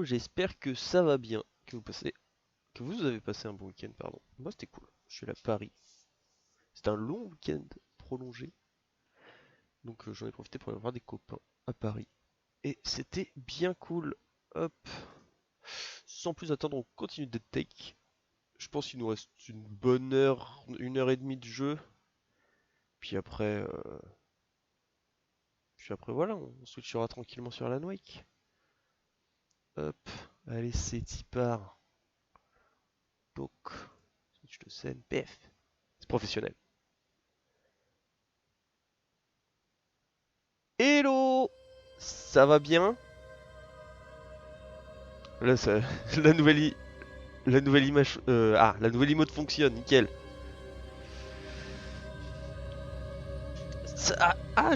j'espère que ça va bien, que vous avez passé un bon week-end, pardon. Moi c'était cool, je suis allé à Paris. C'était un long week-end prolongé, donc j'en ai profité pour aller voir des copains à Paris. Et c'était bien cool. Hop, sans plus attendre, on continue de take. Je pense qu'il nous reste une bonne heure, 1 heure et demie de jeu. Puis après, voilà, on switchera tranquillement sur Alan Wake. Hop, allez c'est y part. Donc, switch de scène, PF. C'est professionnel. Hello, ça va bien? Là, ça, la nouvelle, la nouvelle image, la nouvelle emote fonctionne, nickel.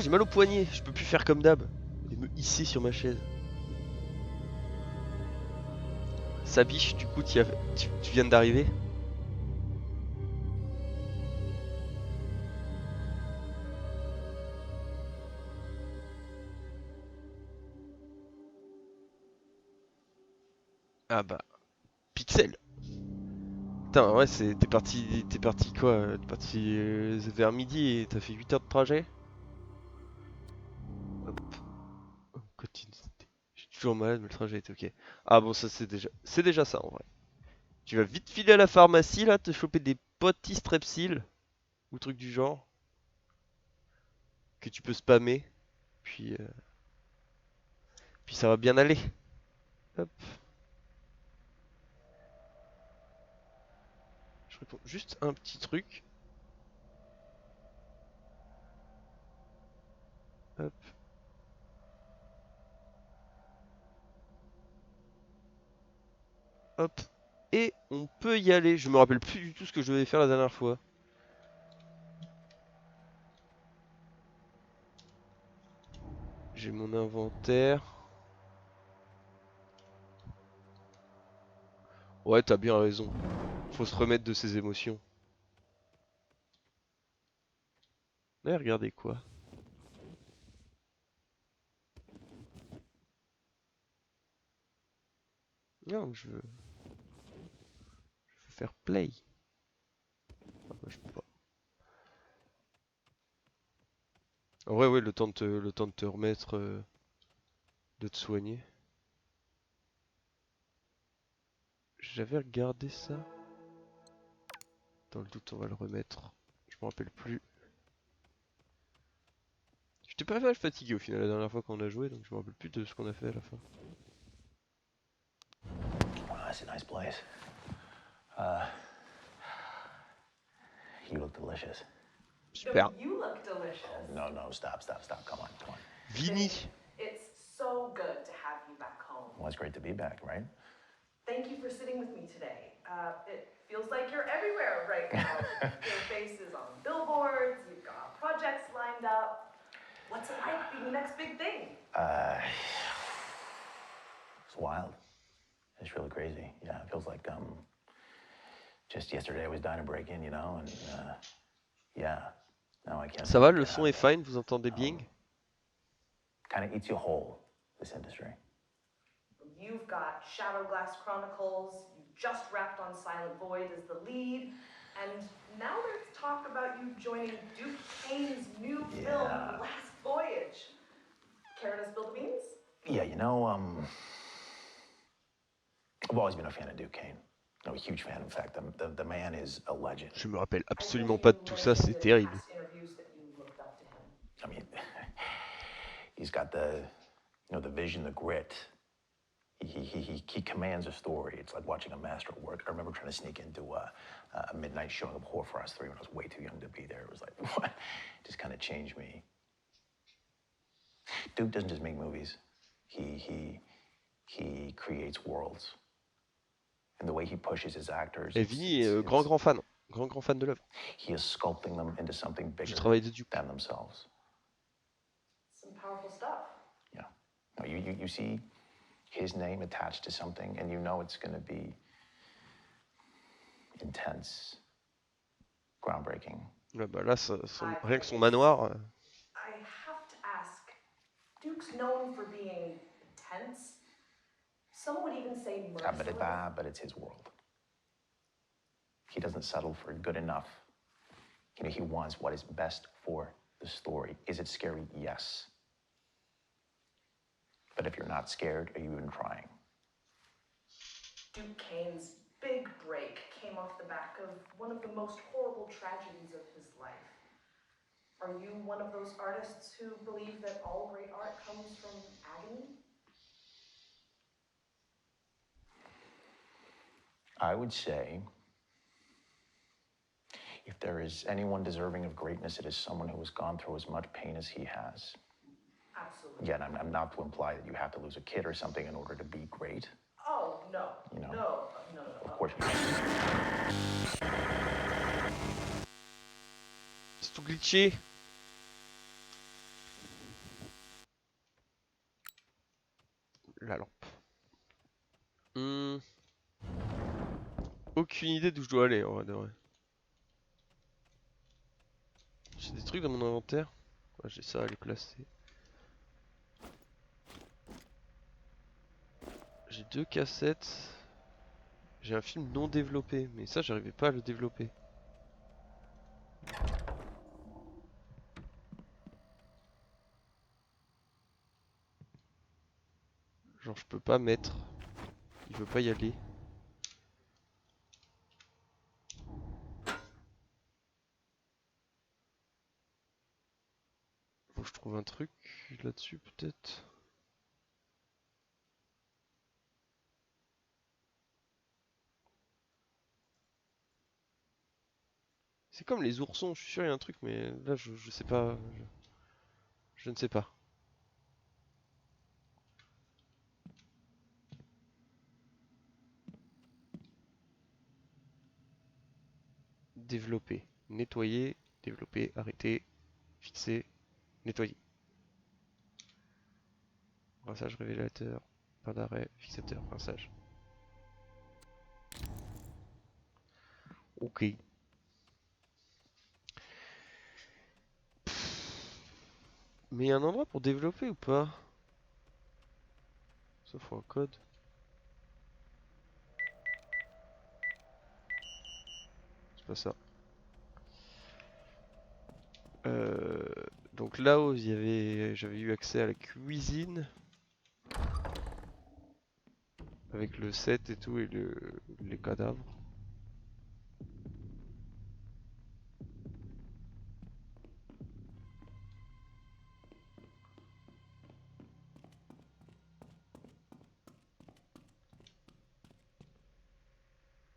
J'ai mal au poignet, je peux plus faire comme d'hab et me hisser sur ma chaise. Sabiche, du coup, tu viens d'arriver? Ah bah, Pixel. Putain, ouais, t'es parti quoi? T'es parti vers midi et t'as fait 8 heures de trajet? Hop, on continue. Je suis toujours malade, mais le trajet est ok. Ah bon, ça c'est déjà ça en vrai. Tu vas vite filer à la pharmacie là, te choper des potis strepsil ou trucs du genre que tu peux spammer, puis puis ça va bien aller. Hop, je réponds juste un petit truc. Hop, hop, et on peut y aller. Je me rappelle plus du tout ce que je devais faire la dernière fois. J'ai mon inventaire. Ouais, t'as bien raison. Faut se remettre de ses émotions. Mais regardez quoi. Non, je veux faire play. Ah, bah, je peux pas. En vrai, ouais, le temps de te remettre, de te soigner. J'avais regardé ça. Dans le doute, on va le remettre. Je me rappelle plus. J'étais pas mal fatigué au final la dernière fois qu'on a joué, donc je me rappelle plus de ce qu'on a fait à la fin. Wow, that's a nice place. Uh, you look delicious. Super. You look delicious. Oh, no, stop. Come on. Vini. It's so good to have you back home. Well, it's great to be back, right? Thank you for sitting with me today. It feels like you're everywhere right now. Your face is on billboards, you've got projects lined up. What's it like being the next big thing? It's wild. It's really crazy. Yeah, it feels like just yesterday I was dying to break in, and yeah, now I can't. Ça va, le son est fine, vous entendez bien? Kind of eats you whole, this industry. You've got Shadowglass Chronicles, you just wrapped on Silent Void as the lead, and now there's talk about you joining Duke Kane's new film, The Last Voyage. Care to spill the beans? Yeah, I've always been a fan of Duke Kane. I'm a huge fan. In fact, the man is a legend. Je me rappelle absolument pas de tout ça, c'est terrible. I mean, he's got the vision, the grit. He commands a story. It's like watching a master at work. I remember trying to sneak into a midnight showing of Horror for Us 3 when I was way too young to be there. It was like, what? It just kind of changed me. Duke doesn't just make movies. He creates worlds. And the way he pushes his actors. Et Vini est grand fan. Grand fan de l'œuvre. He is sculpting them into something bigger than themselves. Some powerful stuff. Yeah. No, you see his name attached to something, and you know it's going to be intense, groundbreaking. Ouais, bah là, rien que son manoir. I have to ask, Duke's known for being intense, Some would even say merciless. But it's his world. He doesn't settle for good enough. You know, he wants what is best for the story. Is it scary? Yes. But if you're not scared, are you even trying? Duke Kane's big break came off the back of one of the most horrible tragedies of his life. Are you one of those artists who believe that all great art comes from agony? I would say if there is anyone deserving of greatness, it is someone who has gone through as much pain as he has. Absolutely. Again, I'm not to imply that you have to lose a kid or something in order to be great. Oh, no. You know? No. Of course. C'est tout glitché. La lampe. Aucune idée d'où je dois aller en vrai de vrai. J'ai des trucs dans mon inventaire. Ouais, j'ai ça à les placer. J'ai 2 cassettes. J'ai un film non développé, mais ça j'arrivais pas à le développer. Genre je peux pas mettre. Il veut pas y aller. Faut que je trouve un truc là-dessus peut-être. C'est comme les oursons, je suis sûr il y a un truc, mais là je sais pas. Je ne sais pas. Développer, nettoyer, développer, arrêter, fixer, nettoyer. Rinçage révélateur, pas d'arrêt, fixateur, rinçage. Ok. Mais il y a un endroit pour développer ou pas? Ça faut un code. C'est pas ça. Donc là-haut, j'avais eu accès à la cuisine. Avec le set et tout et les cadavres.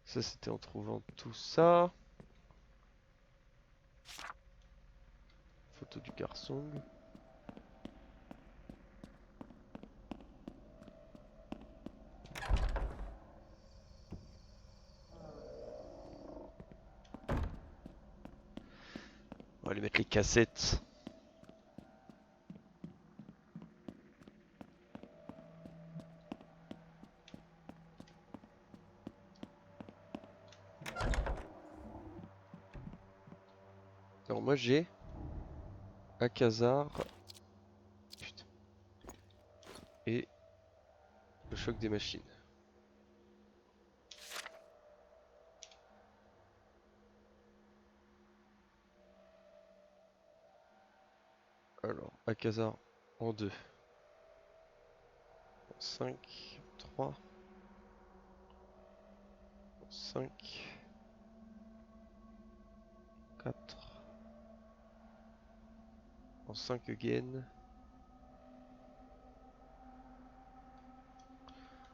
Ça c'était en trouvant tout ça. Photo du garçon. On va aller mettre les cassettes. Alors moi j'ai Akazar. Putain. Et le choc des machines. Alors, Akazar en 2. En 5, 3. En 5. 4. En 5 again.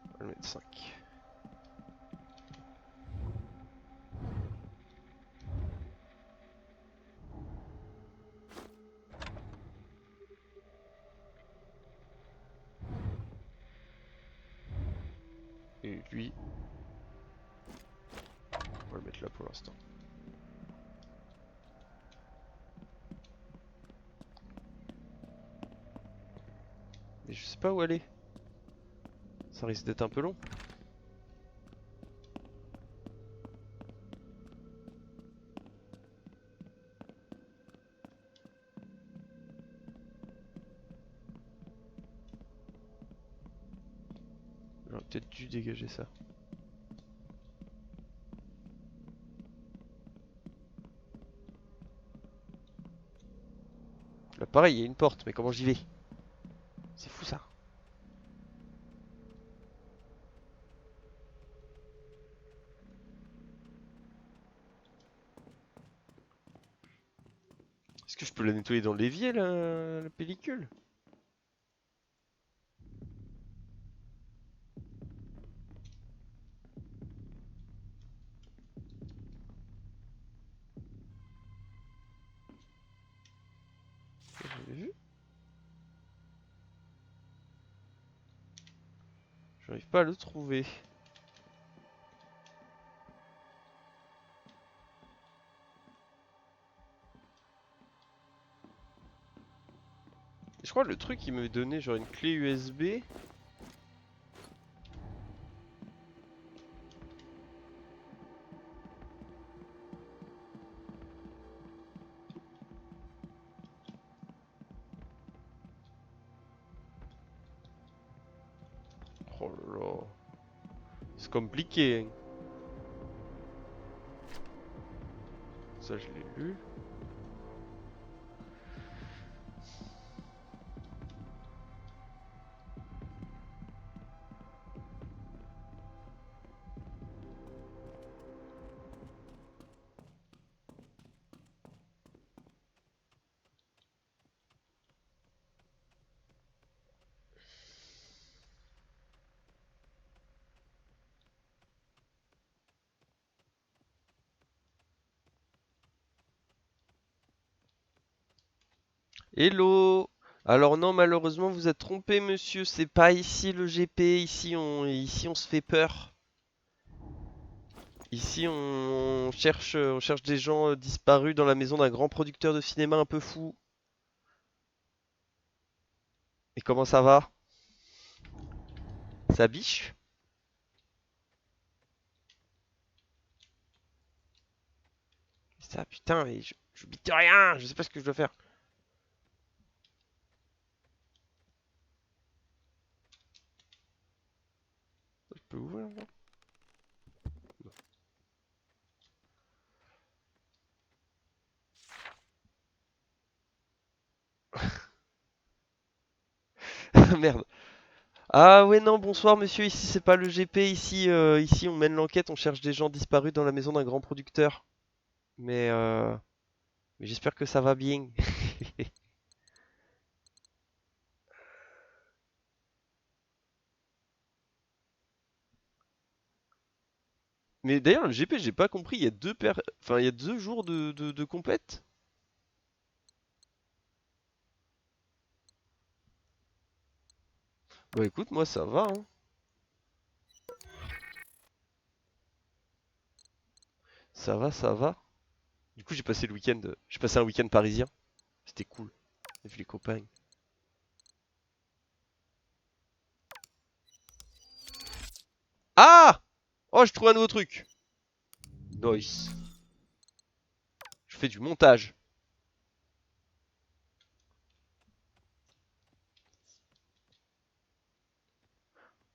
On va le mettre 5. Et lui, on va le mettre là pour l'instant. Mais je sais pas où aller. Ça risque d'être un peu long. J'aurais peut-être dû dégager ça. Là pareil, il y a une porte, mais comment j'y vais? C'est fou ça. Est-ce que je peux la nettoyer dans l'évier la pellicule? J'avais vu. J'arrive pas à le trouver. Je crois que le truc il m'avait donné genre une clé USB. Oh là là. C'est compliqué, hein. Ça je l'ai lu. Hello! Alors non, malheureusement, vous êtes trompé, monsieur. C'est pas ici le GP. Ici on se fait peur. Ici, on cherche des gens disparus dans la maison d'un grand producteur de cinéma un peu fou. Et comment ça va? Ça biche? Ça, putain, mais je bite rien. Je sais pas ce que je dois faire. Je peux ouvrir là? Merde. Ah ouais non, bonsoir monsieur, ici c'est pas le GP, ici on mène l'enquête, on cherche des gens disparus dans la maison d'un grand producteur. Mais mais j'espère que ça va bien. Mais d'ailleurs le GP j'ai pas compris, il y a enfin il y a 2 jours de compète. Bah écoute moi ça va hein. Ça va, ça va. Du coup j'ai passé un week-end parisien. C'était cool. J'ai vu les copains. Ah! Oh je trouve un nouveau truc. Nice. Je fais du montage.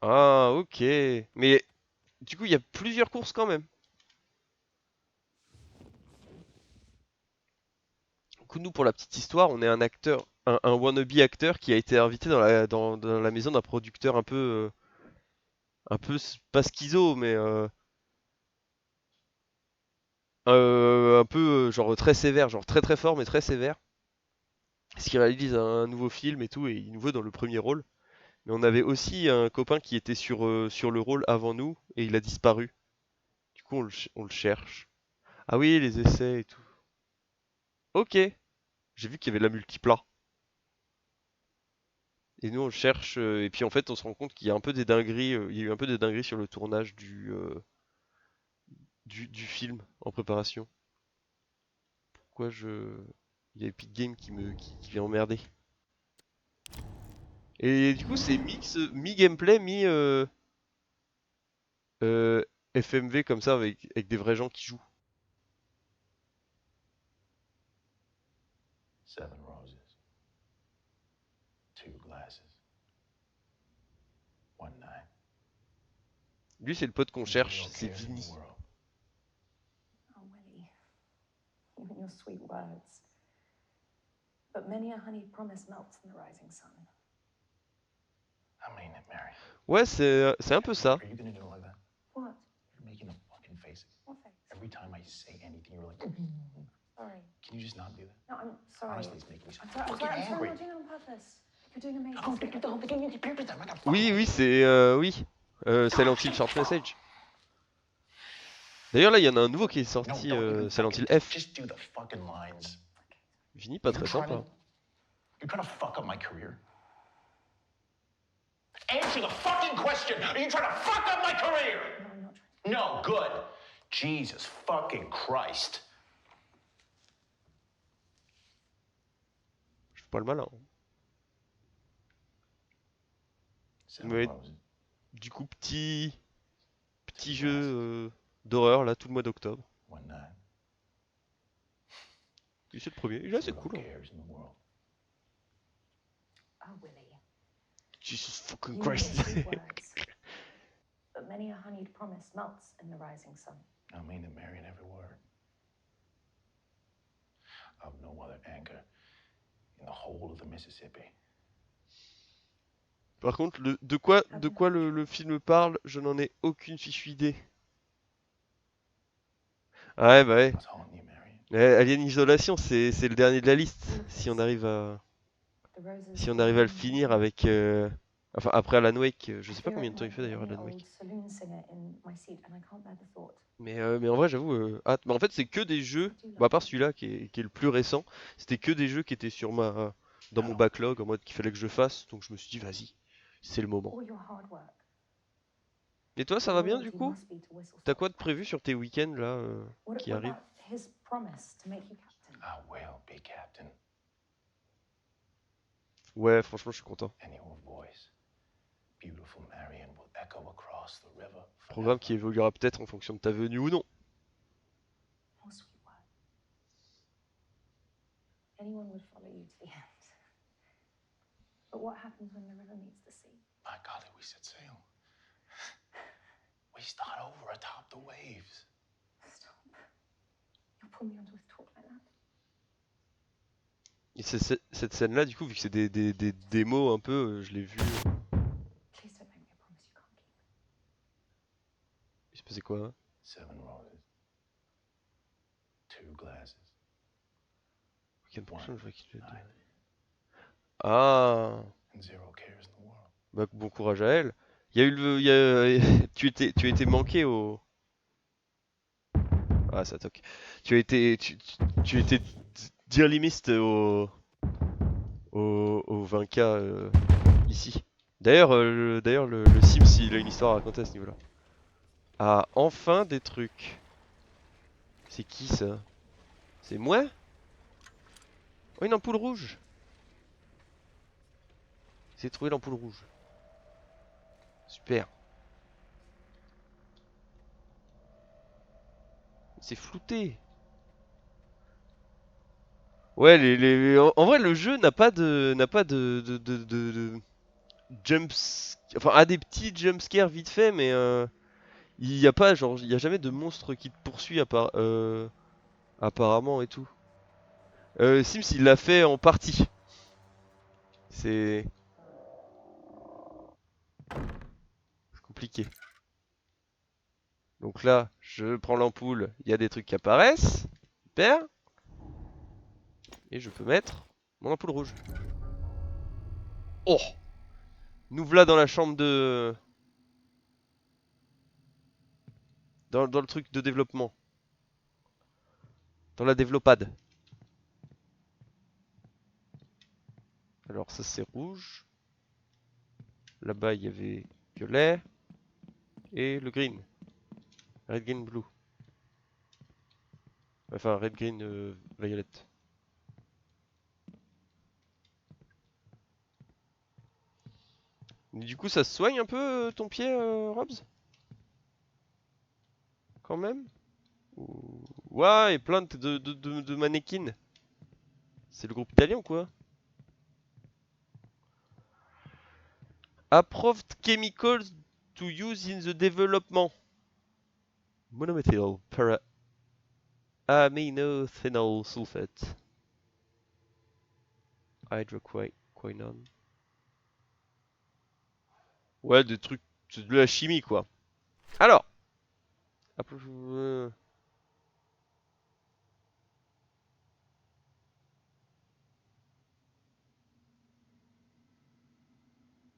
Ah ok. Mais du coup il y a plusieurs courses quand même. Du coup, nous, pour la petite histoire, on est un acteur, un wannabe acteur qui a été invité dans la maison d'un producteur un peu pas schizo, mais un peu genre très sévère, genre très très fort, mais très sévère. Parce qu'il réalise un nouveau film et tout, et il nous veut dans le premier rôle. Mais on avait aussi un copain qui était sur le rôle avant nous, et il a disparu. Du coup, on le cherche. Ah oui, les essais et tout. Ok, j'ai vu qu'il y avait la multiplat. Et nous on le cherche, et puis en fait on se rend compte qu'il y a un peu des dingueries, il y a eu un peu des dingueries sur le tournage du film en préparation. Pourquoi je... Il y a Epic Games qui vient emmerder. Et du coup c'est mi-gameplay, euh, FMV comme ça avec des vrais gens qui jouent. Seven roses, two glasses, one night. Lui, c'est le pote qu'on Nobody cherche, else c'est cares in the Vinny. world. Oh, Willie, even your sweet words. But many a honeyed promise melts in the rising sun. I mean it, Mary. Ouais, c'est un peu ça. Are you gonna do it like that? What? You're making a fucking face. What face? Every time I say anything, you're like, Sorry. can you just not do that? No, I'm sorry. Honestly, it's making me so I'm sorry. I'm fucking sorry. I'm sorry. I'm angry. not doing it on purpose. You're doing amazing. Oh, dude, don't think you need to I got Oui, oui, c'est... oui. Silent Hill Short Message. D'ailleurs, là, il y en a un nouveau qui est No, sorti, don't even Silent fucking, Hill F. just do the fucking lines. Vinny, pas très sympa. You're trying to fuck up my career. Answer the fucking question! Are you trying to fuck up my career? No, I'm not trying. No, good. Jesus fucking Christ. Je fais pas le malin. Seven Ouais. Roses. Du coup, petit jeu d'horreur, là, tout le mois d'octobre. One night. Et c'est le premier, il est assez Zero cool. Hein. cares in the world. Oh, Willie. Jesus fucking You have Christ. sweet words. But many a honeyed promise melts in the rising sun. I mean it, Mary, in every word. I've no other anchor in the whole of the Mississippi. Par contre, de quoi le film parle, je n'en ai aucune fichue idée. Ouais, bah ouais. What's haunting you, Mary? Alien Isolation, c'est le dernier de la liste. Si on arrive à le finir avec... Enfin, après Alan Wake, je sais pas combien de temps il fait d'ailleurs Alan Wake. Mais en vrai, j'avoue, hâte. Mais en fait, c'est que des jeux, bah, à part celui-là qui est le plus récent, c'était que des jeux qui étaient dans mon backlog, en mode qu'il fallait que je fasse. Donc je me suis dit, vas-y, c'est le moment. Et toi, ça va bien du coup? T'as quoi de prévu sur tes week-ends là qui arrivent? I will be captain. Ouais, franchement, je suis content. And your voice, beautiful Marion, will echo across the river. Programme qui évoluera peut-être en fonction de ta venue ou non. Anyone would follow you to the end. But what happens when the river meets the sea? My golly, we set sail. We start over atop the waves. Stop. You'll pull me onto his talk like that. Et cette scène-là, du coup, vu que c'est des démos un peu, je l'ai vu. Please don't make me a promise you can't keep. Il se passait quoi? Hein? 7 roses. 2 glasses. Week-end prochain, je vois qu'il est. Ah! And 0 cares in the world. Bah, bon courage à elle. Il y a eu tu as été manqué au. Ah, ça toque. Tu étais dearly missed au 20K ici. D'ailleurs, le Sims, il a une histoire à raconter à ce niveau-là. Ah, enfin des trucs. C'est qui ça? C'est moi? Oh, une ampoule rouge. J'ai trouvé l'ampoule rouge. Super. C'est flouté. Ouais, en vrai, le jeu n'a pas de jumps, enfin, a des petits jumpscares vite fait, mais il y a pas, genre, il y a jamais de monstre qui te poursuit apparemment et tout. Sims, il l'a fait en partie. C'est compliqué. Donc là, je prends l'ampoule, il y a des trucs qui apparaissent. Super. Et je peux mettre mon ampoule rouge. Oh! Nous voilà dans la chambre de... Dans le truc de développement. Dans la développade. Alors ça c'est rouge. Là-bas il y avait violet. Et le green. Red, green, blue. Enfin red, green, violet. Du coup ça se soigne un peu ton pied, Robs? Quand même? Ouais, et plein de mannequins. C'est le groupe italien ou quoi? Approved chemicals to use in the development. Monomethyl para aminophenol sulfate. Hydroquinone. Ouais, des trucs, c'est de la chimie quoi. Alors,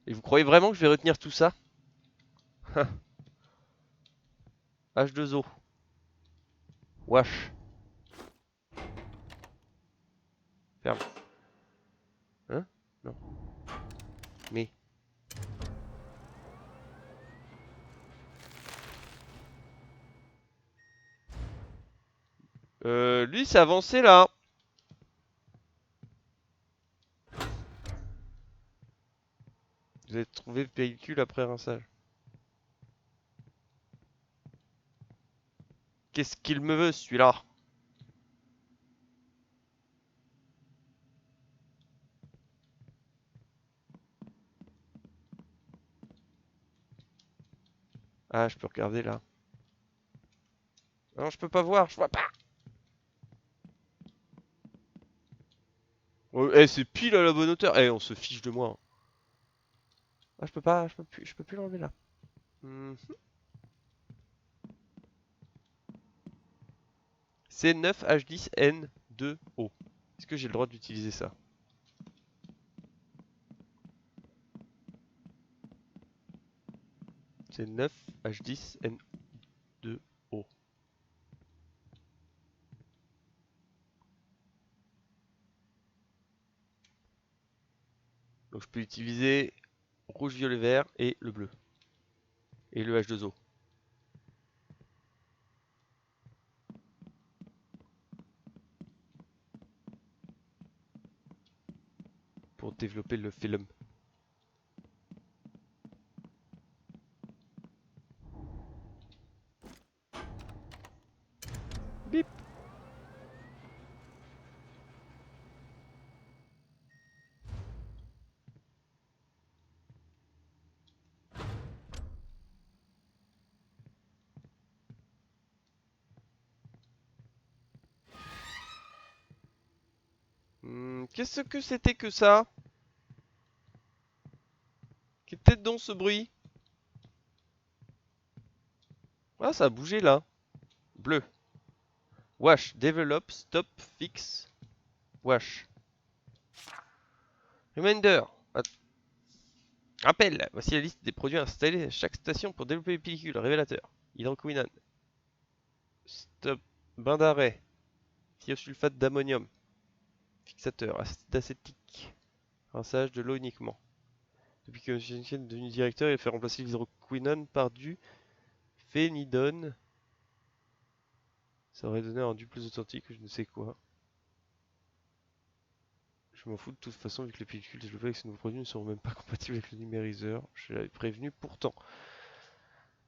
et vous croyez vraiment que je vais retenir tout ça? H2O. Wash. Ferme. Hein? Non. Mais. Lui, c'est avancé là. Vous avez trouvé le véhicule après rinçage. Qu'est-ce qu'il me veut celui-là? Ah, je peux regarder là. Non, je peux pas voir, je vois pas. Oh, eh, c'est pile à la bonne hauteur. Eh, on se fiche de moi. Ah, je peux pas, je peux plus l'enlever là. C9H10N2O. Est-ce que j'ai le droit d'utiliser ça? C9H10N2O. Donc je peux utiliser rouge, violet, vert et le bleu. Et le H2O. Pour développer le film. Bip. Qu'est-ce que c'était que ça? Qu'était donc ce bruit? Ah, ça a bougé là. Bleu. Wash. Develop. Stop. Fix. Wash. Reminder. Rappel. Voici la liste des produits installés à chaque station pour développer les pellicules. Révélateur. Hydroquinone. Stop. Bain d'arrêt. Thiosulfate d'ammonium. Fixateur. Acide acétique. Rinçage de l'eau uniquement. Depuis que M. Jensen est devenu directeur, il a fait remplacer l'hydroquinone par du phénidone. Ça aurait donné un rendu plus authentique, je ne sais quoi. Je m'en fous de toute façon, vu que les pellicules développées avec ce nouveau produit ne seront même pas compatibles avec le numériseur. Je l'avais prévenu pourtant.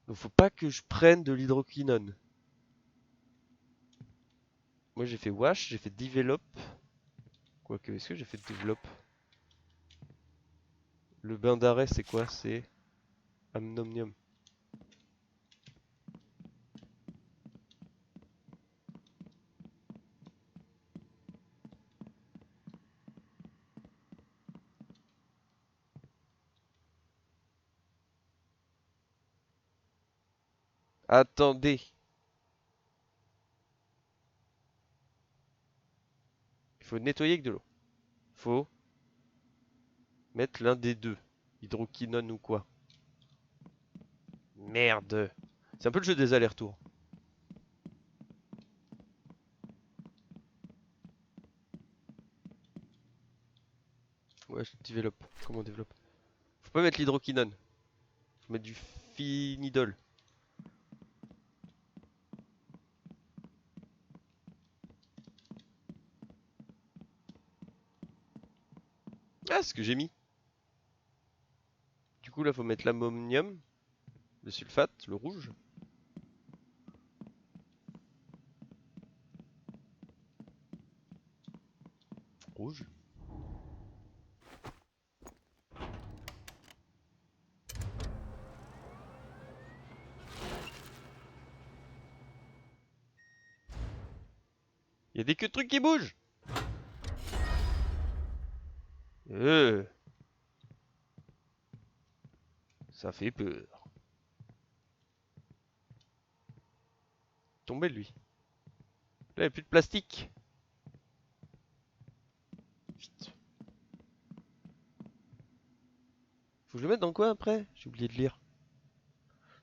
Donc faut pas que je prenne de l'hydroquinone. Moi j'ai fait wash, j'ai fait develop. Quoique, est-ce que j'ai fait develop? Le bain d'arrêt c'est quoi? C'est ammonium. Attendez. Il faut nettoyer avec de l'eau. Faut mettre l'un des deux. Hydroquinone ou quoi. Merde. C'est un peu le jeu des allers-retours. Ouais, je développe. Comment on développe? Faut pas mettre l'hydroquinone. Faut mettre du phénidol. Ah, c'est ce que j'ai mis. Du coup, là, faut mettre l'ammonium, le sulfate, le rouge. Rouge. Il y a des queues de trucs qui bougent. Euh, Ça fait peur. Tombez lui. Là, il n'y a plus de plastique. Vite. Faut que je le mette dans quoi après? J'ai oublié de lire.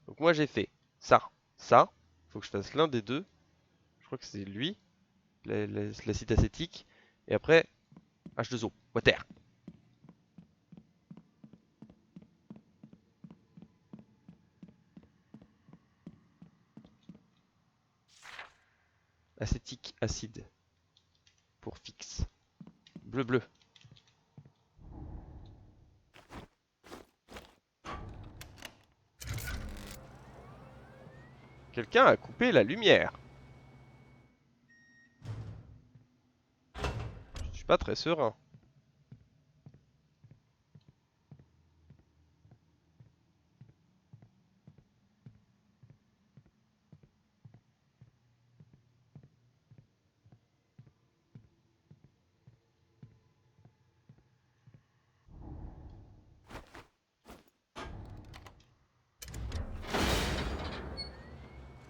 Donc moi j'ai fait ça, ça. Faut que je fasse l'un des deux. Je crois que c'est lui, l'acide acétique. Et après, H2O, water. Acétique, acide. Pour fixe. Bleu, bleu. Quelqu'un a coupé la lumière. Je suis pas très serein.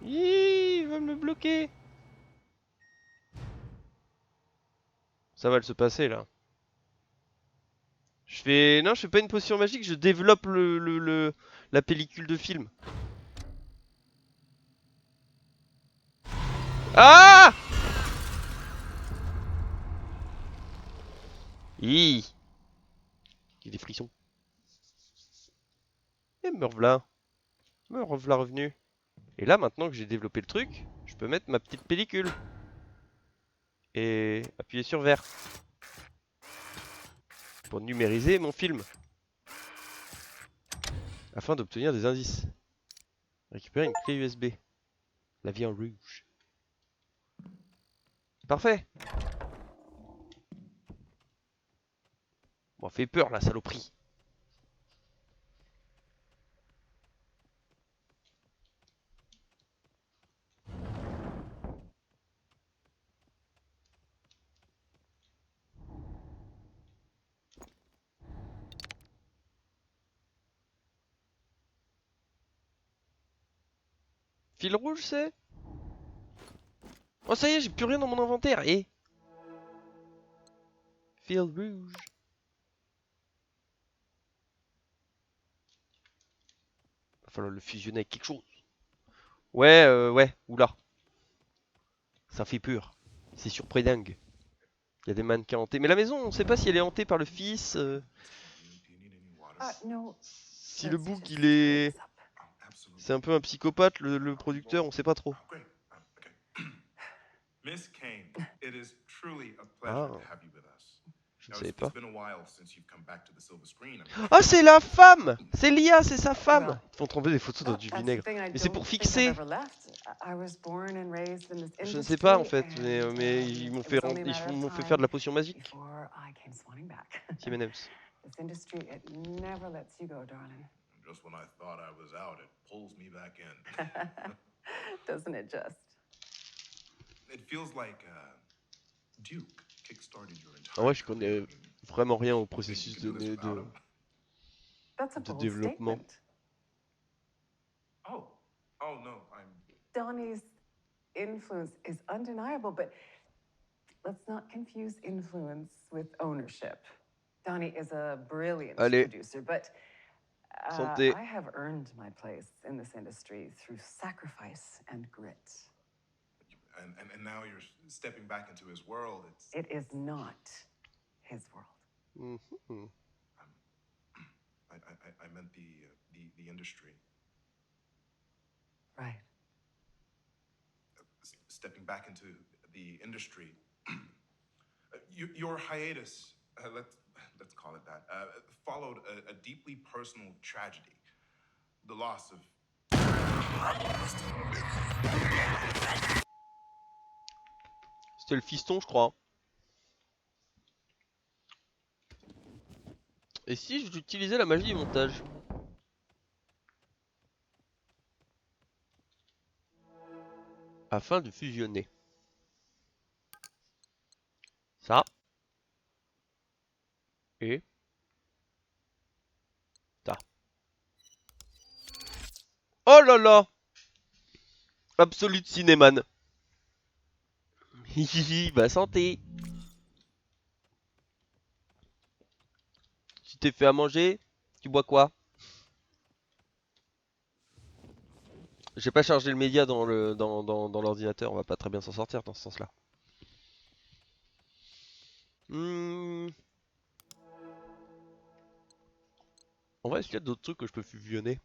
Il va me bloquer. Ça va le se passer là. Je fais... Non, je fais pas une potion magique, je développe la pellicule de film. Ah! Hi! J'ai des frissons. Et me revoilà. Me revoilà revenu. Et là, maintenant que j'ai développé le truc, je peux mettre ma petite pellicule. Et appuyer sur vert. Pour numériser mon film. Afin d'obtenir des indices. Récupérer une clé USB. La vie en rouge. Parfait. Bon, fait peur la saloperie. Fil rouge, c'est? Oh, ça y est, j'ai plus rien dans mon inventaire. Et fil rouge. Va falloir le fusionner avec quelque chose. Ouais, ouais. Oula. Ça fait peur. C'est surprenant. Il y a des mannequins hantés. Mais la maison, on sait pas si elle est hantée par le fils. No, Si le let's bouc, just il clear est... this up. C'est un peu un psychopathe, le producteur, on sait pas trop. Great. Okay. Miss Kane, it is truly a pleasure Ah, to have you with us. je ne Now, savais it's pas. been a while since you've come back to the silver screen. I mean, Ah, c'est la femme! C'est Lia, c'est sa femme! Well, Ils font trembler des photos dans Well, du that's the vinaigre. thing, I Mais c'est don't pour think I've fixer! ever left. I was born and raised in this Je ne sais pas en industry, fait, mais ils m'ont it fait, was only a matter of m'ont fait time faire de la potion magique. before I came swanning back. Tim M&M's. This industry, it never lets you go, darling. just when I thought I was out, it pulls me back in. Doesn't it just? It feels like Duke kickstarted your entire Ah ouais, je career. connais I mean, vraiment rien au you think processus you can do this without him? That's a de bold développement. statement. Oh no, I'm. Donnie's influence is undeniable, but let's not confuse influence with ownership. Donnie is a brilliant Allez. producer, but Santé. I have earned my place in this industry through sacrifice and grit. And now you're stepping back into his world. It is not his world. Mhm. I meant the industry. Right. Stepping back into the industry. Your hiatus, let's call it that, followed a deeply personal tragedy. The loss of. C'était le fiston, je crois. Et si j'utilisais la magie du montage? Afin de fusionner. là là. Absolute Cinéman. Hihihi, bah santé. Tu t'es fait à manger? Tu bois quoi? J'ai pas chargé le média dans l'ordinateur, on va pas très bien s'en sortir dans ce sens-là. Hmm. En vrai, est-ce qu'il y a d'autres trucs que je peux fusionner?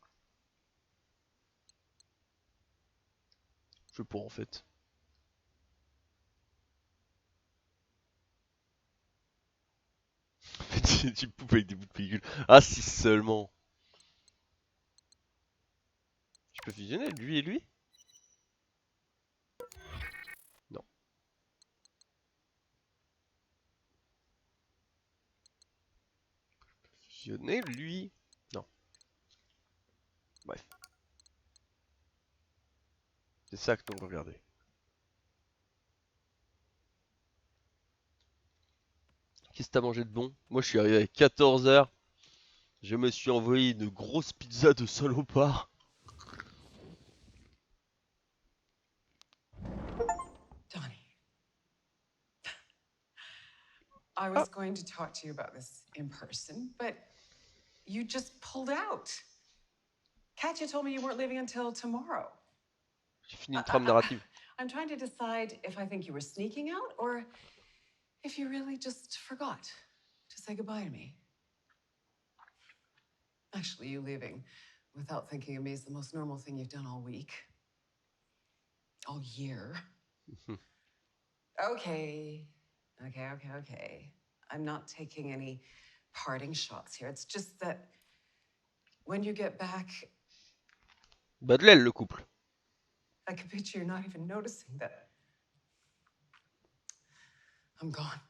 Je sais pas en fait. Tu poupes avec des bouts de pellicule. Ah si seulement. Je peux fusionner lui et lui? Non. Fusionner lui? Non. Bref. C'est ça que l'on regarder. Qu'est-ce que t'as mangé de bon? Moi je suis arrivé à 14 h. Je me suis envoyé une grosse pizza de salopard. Donnie, I Ah, was going to talk to you about this in person, but you just pulled out. Katya told me you weren't leaving until tomorrow. j'ai fini une trame narrative. I'm trying to decide if I think you were sneaking out or if you really just forgot to say goodbye to me. Actually, you leaving without thinking of me is the most normal thing you've done all week. All year. Okay. Okay. I'm not taking any parting shots here. It's just that when you get back, Bah de l'aile le couple. I can picture you're not even noticing that I'm gone.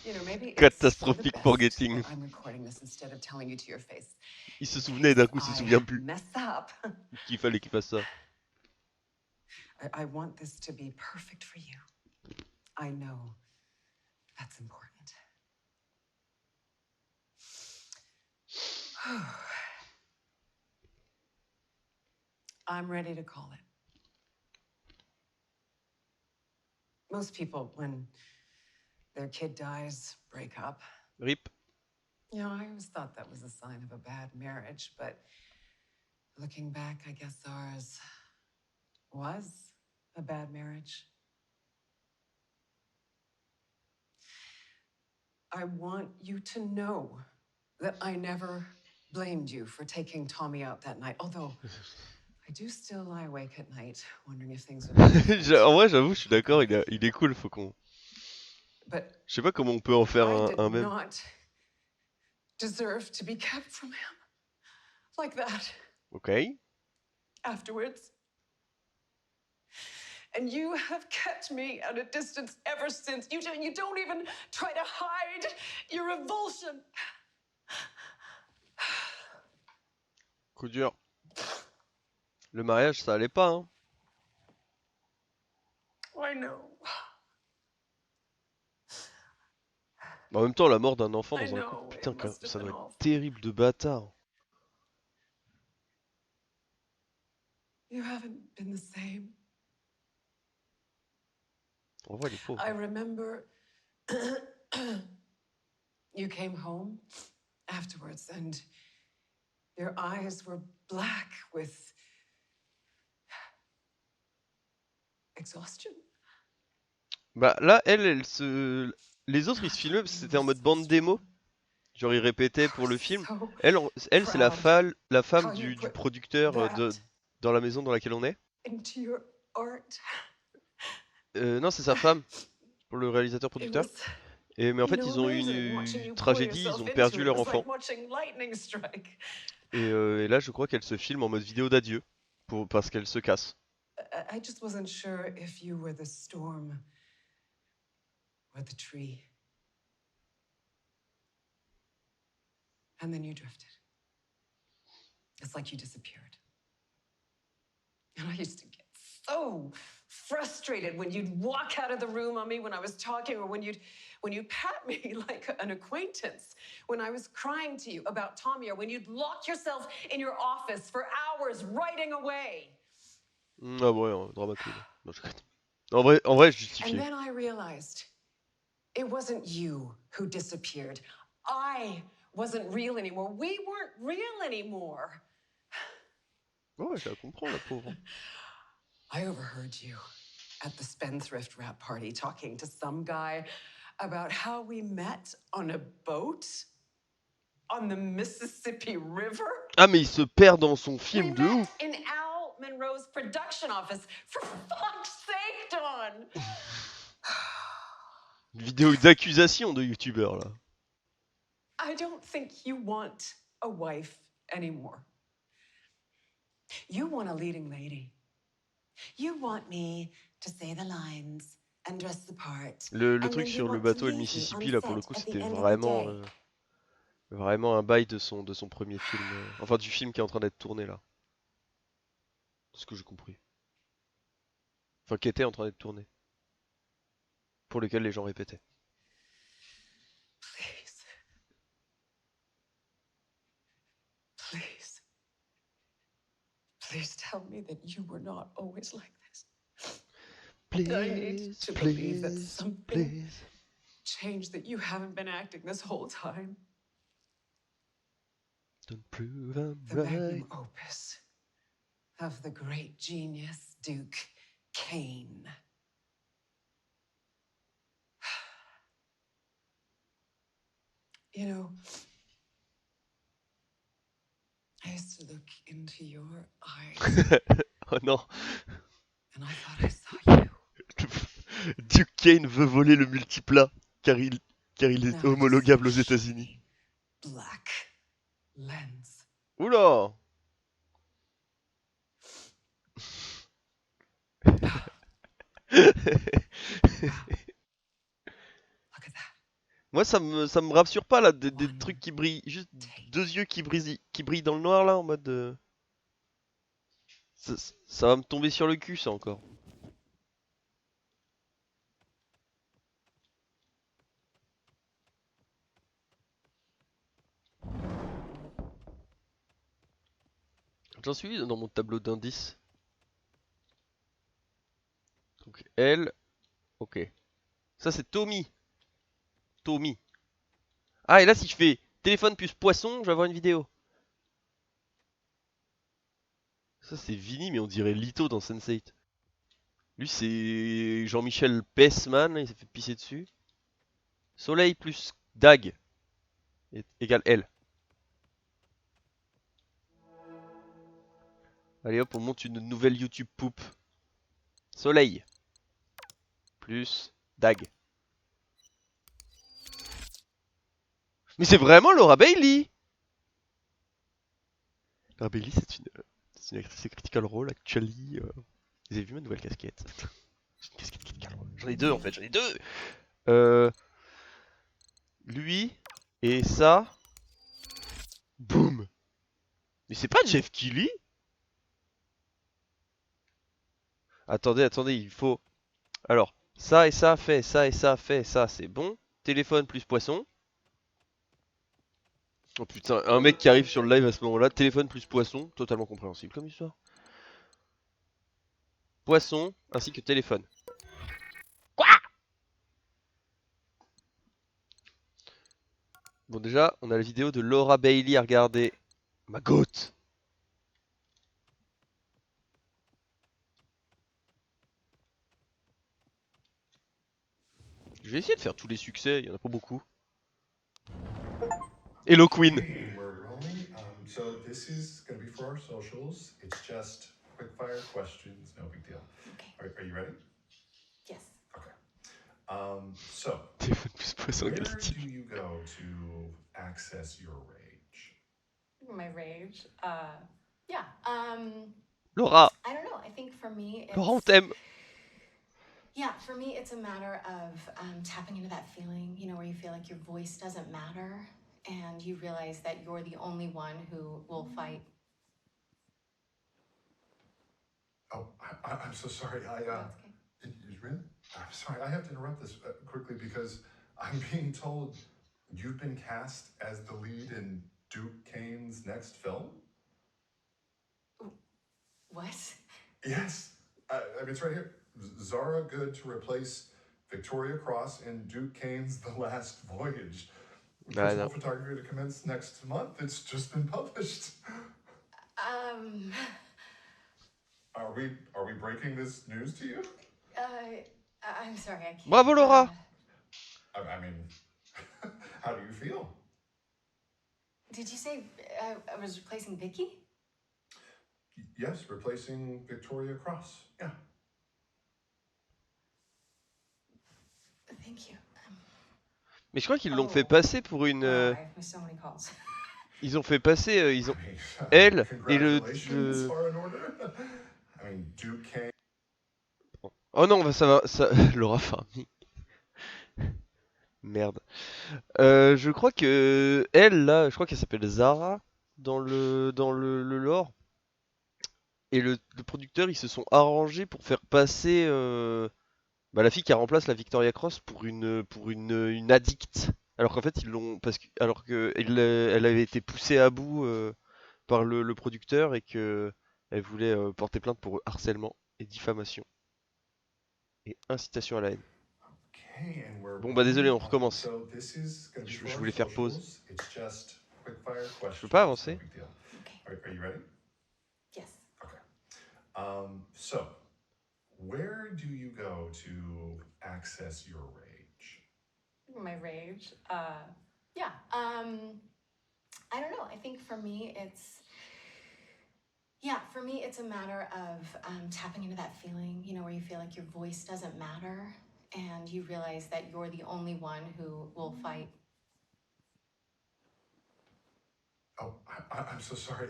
You know, maybe it's for the Catastrophic best forgetting. that I'm recording this instead of telling you to your face. Il se souvenait d'un coup, il se souvient plus Mess up. qu'il fallait qu'il fasse ça. I want this to be perfect for you. I know that's important. I'm ready to call it. Most people, when their kid dies, break up. RIP. You know, I always thought that was a sign of a bad marriage, but looking back, I guess ours was a bad marriage. I want you to know that I never blamed you for taking Tommy out that night, although I do still lie awake at night wondering if things would be different. En vrai, j'avoue, je suis d'accord, il est cool, faut qu'on... But Je sais pas comment on peut en faire I did un même. not deserve to be kept from him like that Ok. afterwards. And you have kept me at a distance ever since. You don't even try to hide your revulsion. Coup dur. Le mariage, ça allait pas, hein. I know. En même temps, la mort d'un enfant I dans un know. couple, putain, It must have ça been doit être awful. terrible de bâtard. You haven't been the same. En vrai, les pauvres. I remember you came home afterwards and your eyes were black with exhaustion. Bah là, elle se... Les autres, ils se filmaient parce que c'était en mode bande démo. Genre, ils répétaient pour le film. Elle c'est la femme du producteur dans la maison dans laquelle on est. Into your art. Non, c'est sa femme, pour le It réalisateur-producteur. was, Mais en you fait, know, ils ont eu amazing watching une you pour tragédie, ils yourself ont into perdu it. leur It was like enfant. watching lightning strike. Et là, je crois qu'elle se filme en mode vidéo d'adieu, parce qu'elle se casse. I just wasn't sure if you were the storm or the tree. And then you drifted. It's like you disappeared. And I used to get so frustrated when you'd walk out of the room on me when I was talking, or when you'd pat me like an acquaintance when I was crying to you about Tommy, or when you'd lock yourself in your office for hours writing away. Ah ouais, drama queen. Non, je connais. En vrai, And justifié. then I realized it wasn't you who disappeared. I wasn't real anymore. We weren't real anymore. Ouais, je la comprends, la pauvre. I overheard you at the Spendthrift Wrap party talking to some guy about how we met on a boat on the Mississippi River. Ah, mais il se perd dans son We film de met ouf. in Al Monroe's production office. For fuck's sake, Dawn! Une vidéo d'accusation de youtubeur là. I don't think you want a wife anymore. You want a leading lady. You want me to say the lines and dress the part. Le And truc then you sur le want to bateau et le leave me Mississippi on là pour le set coup at the c'était end of the vraiment day. vraiment un bail de son premier film. Enfin du film qui est en train d'être tourné là. C'est ce que j'ai compris. Enfin qui était en train d'être tourné. Pour lequel les gens répétaient. Please. Please. Please tell me that you were not always like this. I need to believe that something changed, that you haven't been acting this whole time. Don't prove I'm The right. magnum opus of the great genius Duke Kane. You know, I used to look into your eyes Oh non. and I thought I saw you. Duke Kane veut voler le multiplat car il est Now I just homologable aux see États-Unis. shiny black lens. Oula. Look at that. Moi ça me rassure pas là, des One trucs qui brillent, juste take. deux yeux qui brillent dans le noir là en mode ça va me tomber sur le cul ça encore. J'en suis dans mon tableau d'indices. Donc elle, ok. Ça c'est Tommy. Tommy. Ah et là si je fais téléphone plus poisson, je vais avoir une vidéo. Ça c'est Vinny mais on dirait Lito dans Sense8. Lui c'est Jean-Michel Pessman, il s'est fait pisser dessus. Soleil plus Dag égale L. Allez hop, on monte une nouvelle YouTube poupe. Soleil plus Dag. Mais c'est vraiment Laura Bailey. Laura Bailey c'est une actrice Critical Role actually. Vous avez vu ma nouvelle casquette? J'ai une casquette Critical Role. J'en ai deux en fait, j'en ai deux. Lui et ça. Boum. Mais c'est pas Jeff Keighley? Attendez, il faut... Alors, ça et ça fait, ça et ça fait, ça c'est bon. Téléphone plus poisson. Oh putain, un mec qui arrive sur le live à ce moment-là, téléphone plus poisson, totalement compréhensible comme histoire. Poisson ainsi que téléphone. Quoi? Bon déjà, on a la vidéo de Laura Bailey à regarder. Ma gote. Je vais essayer de faire tous les succès, il y en a pas beaucoup. Hello Queen. Okay, we're rolling. So this is going to be for our socials. It's just quick fire questions, no big deal. Okay. Are you ready? Yes. Okay. So Téléphone plus poisson, where quel do style. you go to access your rage? My rage. Yeah. Laura, I don't know. I think for me, Laura on it's t'aime. yeah. For me, it's a matter of tapping into that feeling, you know, where you feel like your voice doesn't matter, and you realize that you're the only one who will fight. Oh, I'm so sorry. Really? I'm sorry. I have to interrupt this quickly because I'm being told you've been cast as the lead in Duke Kane's next film. What? Yes. I mean, it's right here. Zara Good to replace Victoria Cross in Duke Kane's The Last Voyage. Principal photography to commence next month. It's just been published. Are we breaking this news to you? I'm sorry, I can't. Bravo Laura. I mean, how do you feel? Did you say I was replacing Vicky? Yes, replacing Victoria Cross. Yeah. Thank you. Mais je crois qu'ils l'ont fait passer pour une. Wow, I've missed so many calls. Ils ont fait passer. Ils ont. Elle et le. Congratulations are in order. I mean, Duke Kane. Oh non, ça va. Ça... Laura Farmi. Merde. Je crois que. Elle, là, je crois qu'elle s'appelle Zara dans le lore. Et le producteur, ils se sont arrangés pour faire passer la fille qui remplace la Victoria Cross pour une addict. Alors qu'en fait, ils l'ont. Alors qu'elle avait été poussée à bout par le producteur et que elle voulait porter plainte pour harcèlement et diffamation. Et incitation à la haine. Bon bah désolé, on recommence. Je voulais faire pause. Je peux pas avancer. Are you ready? Yes. Okay. So, where do you go to access your rage? My rage? Yeah. I don't know. I think for me, it's a matter of tapping into that feeling, where you feel like your voice doesn't matter and you realize that you're the only one who will fight. Oh, I'm so sorry.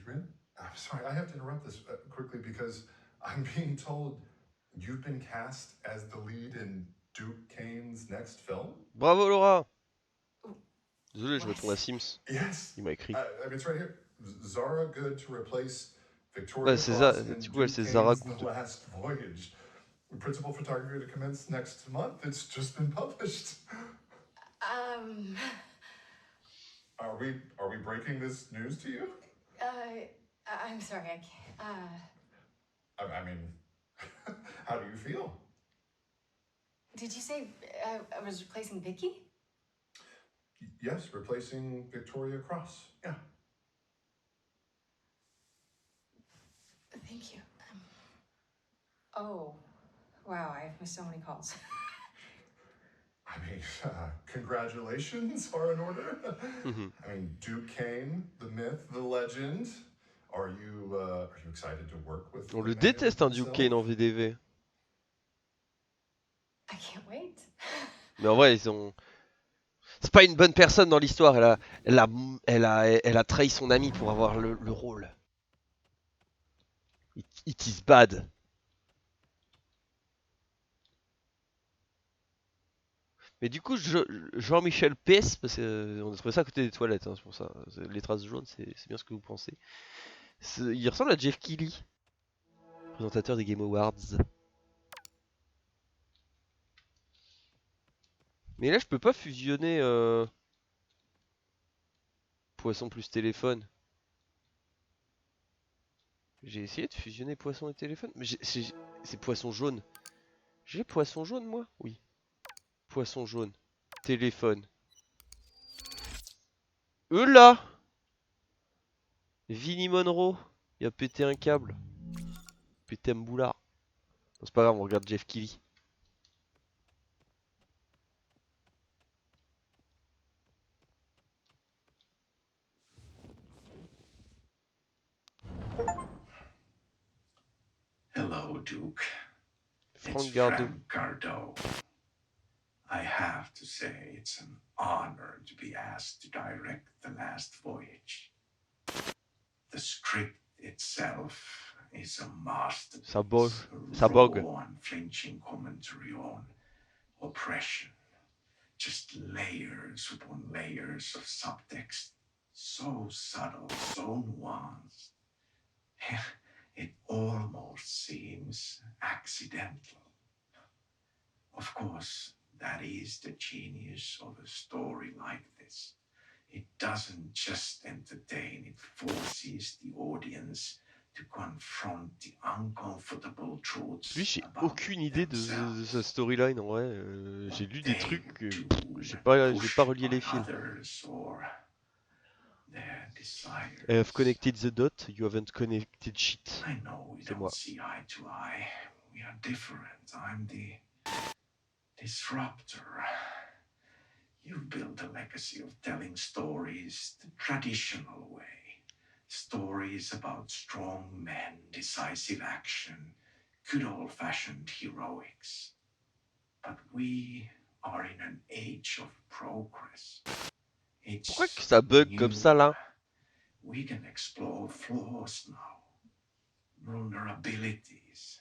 Really? I'm sorry. I have to interrupt this quickly because I'm being told you've been cast as the lead in Duke Kane's next film. Bravo Laura. Désolé, je retourne à Sims. Yes. Il m'a écrit. I mean, it's right here. Zara Good to replace Victoria Cross in du coup, Duke c'est Zara Kane's Good. The Last Voyage. Principal photography to commence next month. It's just been published. Are we breaking this news to you? I'm sorry, I can't. I mean, how do you feel? Did you say I was replacing Vicky? Yes, replacing Victoria Cross. Yeah. Thank you. Oh, wow, I've missed so many calls. I mean, congratulations are in order. I mean, Duke Kane, the myth, the legend. Are you excited to work with? On le déteste, Duke Kane en VDV. I can't wait. Mais en vrai, ils ont. C'est pas une bonne personne dans l'histoire. Elle a trahi son ami pour avoir le rôle. It is bad. Mais du coup, Jean-Michel Pes, parce qu'on a trouvé ça à côté des toilettes, c'est pour ça. Les traces jaunes, c'est bien ce que vous pensez. Il ressemble à Jeff Keighley, présentateur des Game Awards. Mais là, je peux pas fusionner poisson plus téléphone. J'ai essayé de fusionner poisson et téléphone, mais c'est poisson jaune. J'ai poisson jaune, moi? Oui. Poisson jaune. Téléphone. Là! Vinnie Monroe. Il a pété un câble. Pété un boulard. Bon, c'est pas grave, on regarde Jeff Keighley. Hello, Duke. Frank It's Gardot. Frank Gardot. I have to say it's an honor to be asked to direct The Last Voyage. The script itself is a masterpiece. Ça bug. Unflinching commentary on oppression. Just layers upon layers of subtext. So subtle, so nuanced. It almost seems accidental. Of course, that is the genius of a story like this. It doesn't just entertain, it forces the audience to confront the uncomfortable truths Lui, j'ai about aucune idée de themselves. sa storyline en vrai. J'ai What lu des they trucs, would do j'ai when pas pushed relié by les fils. others or their desires. I have connected the dot, you haven't connected shit. I know we C'est don't moi. see eye to eye. We are different. I'm the disruptor. You've built a legacy of telling stories the traditional way. Stories about strong men, decisive action, good old-fashioned heroics. But we are in an age of progress. Pourquoi It's que ça bug new. comme ça là? We can explore flaws now, vulnerabilities,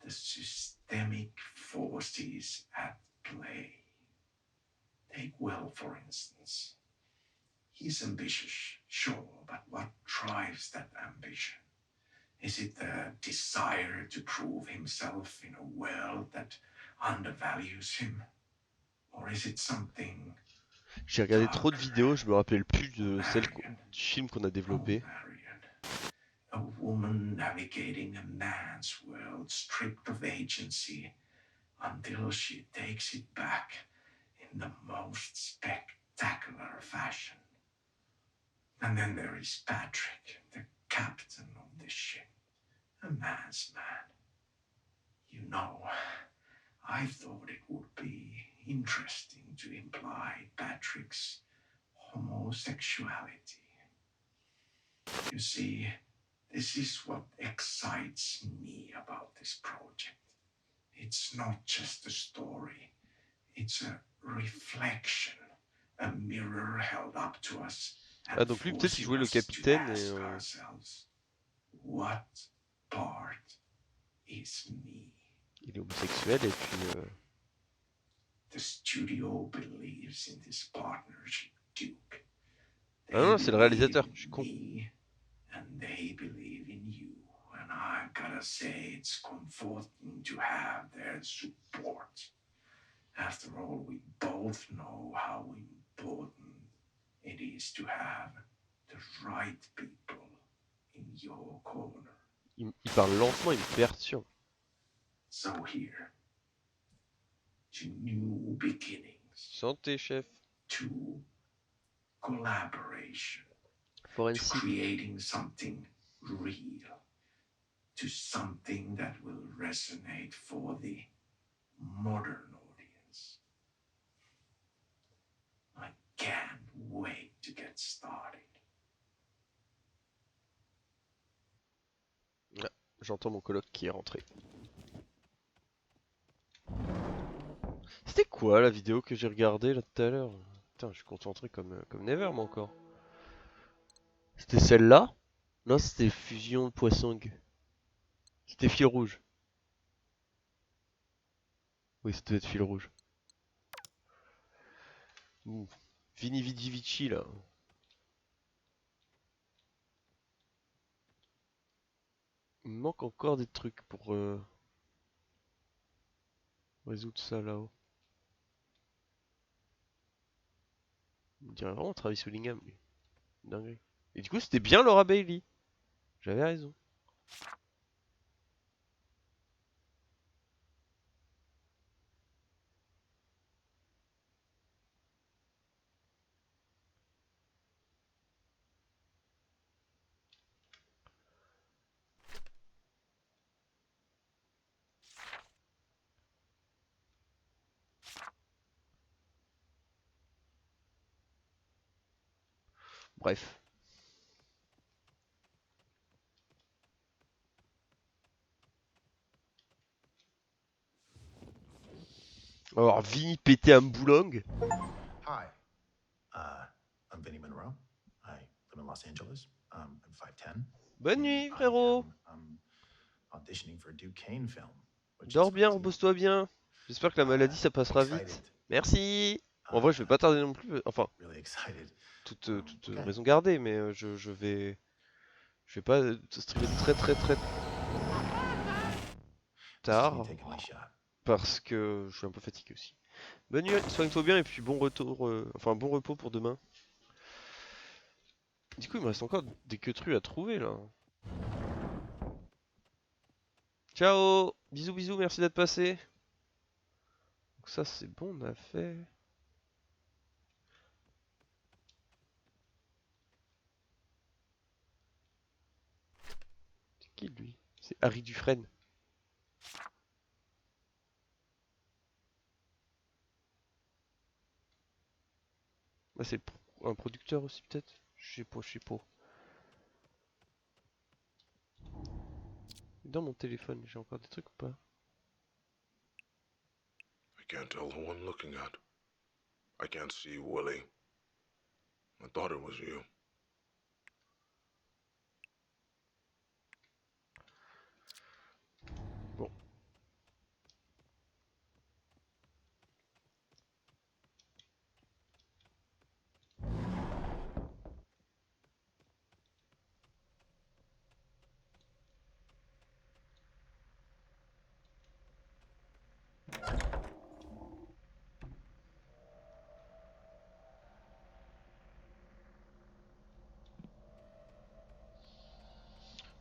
the systemic forces at play. Take Will, for instance. He's ambitious, sure, but what drives that ambition? Is it the desire to prove himself in a world that undervalues him? Or is it something J'ai regardé trop de vidéos, je me rappelle plus de celle du film qu'on a développé. A woman navigating a man's world stripped of agency until she takes it back in the most spectacular fashion. And then there is Patrick, the captain of the ship, a man's man. You know, I thought it would be interesting to imply Patrick's homosexuality. You see, this is what excites me about this project. It's not just a story, it's a reflection, a mirror held up to us. Ah donc lui peut-être il jouait le capitaine et What part is me? il est homosexuel et puis The studio believes in this partnership, Duke. Ah non, c'est le réalisateur, je suis con. And they believe in you. And I gotta say, it's comforting to have their support. After all, we both know how important it is to have the right people in your corner. Il parle lentement, il me perturbe. So here, to new beginnings. Santé, chef. To collaboration. Forensic. To creating something real. To something that will resonate for the modern audience. I can't wait to get started. Ah, j'entends mon coloc qui est rentré. C'était quoi la vidéo que j'ai regardée là tout à l'heure? Putain, je suis concentré comme never moi encore. C'était celle-là? Non, c'était fusion de poisson. C'était fil rouge. Oui, c'était fil rouge. Ouh. Vini Vici Vici là. Il me manque encore des trucs pour résoudre ça là-haut. On dirait vraiment Travis Willingham lui. Dingue. Et du coup c'était bien Laura Bailey. J'avais raison. Bref. Alors, Vinny pété un boulogne. Hi, I'm Vinny Monroe. I live in Los Angeles. I'm 5'10". Bonne nuit, frérot. I'm auditioning for a Duke Kane film. Dors bien, repose-toi bien. J'espère que la maladie ça passera vite. Merci. En vrai, je vais pas tarder non plus. Enfin, toute raison gardée, mais je vais pas streamer très. This is me tard taking my shot. parce que je suis un peu fatigué aussi. Bonne nuit, soigne-toi bien et puis bon retour, enfin bon repos pour demain. Du coup, il me reste encore des queutrus à trouver là. Ciao! Bisous, bisous, merci d'être passé. Donc ça, c'est bon, on a fait. C'est qui lui? C'est Harry Dufresne. Ah, c'est un producteur aussi peut-être? Je sais pas, je sais pas. Dans mon téléphone, j'ai encore des trucs ou pas? I can't tell who I'm looking at. I can't see Willie. I thought it was you. Bon.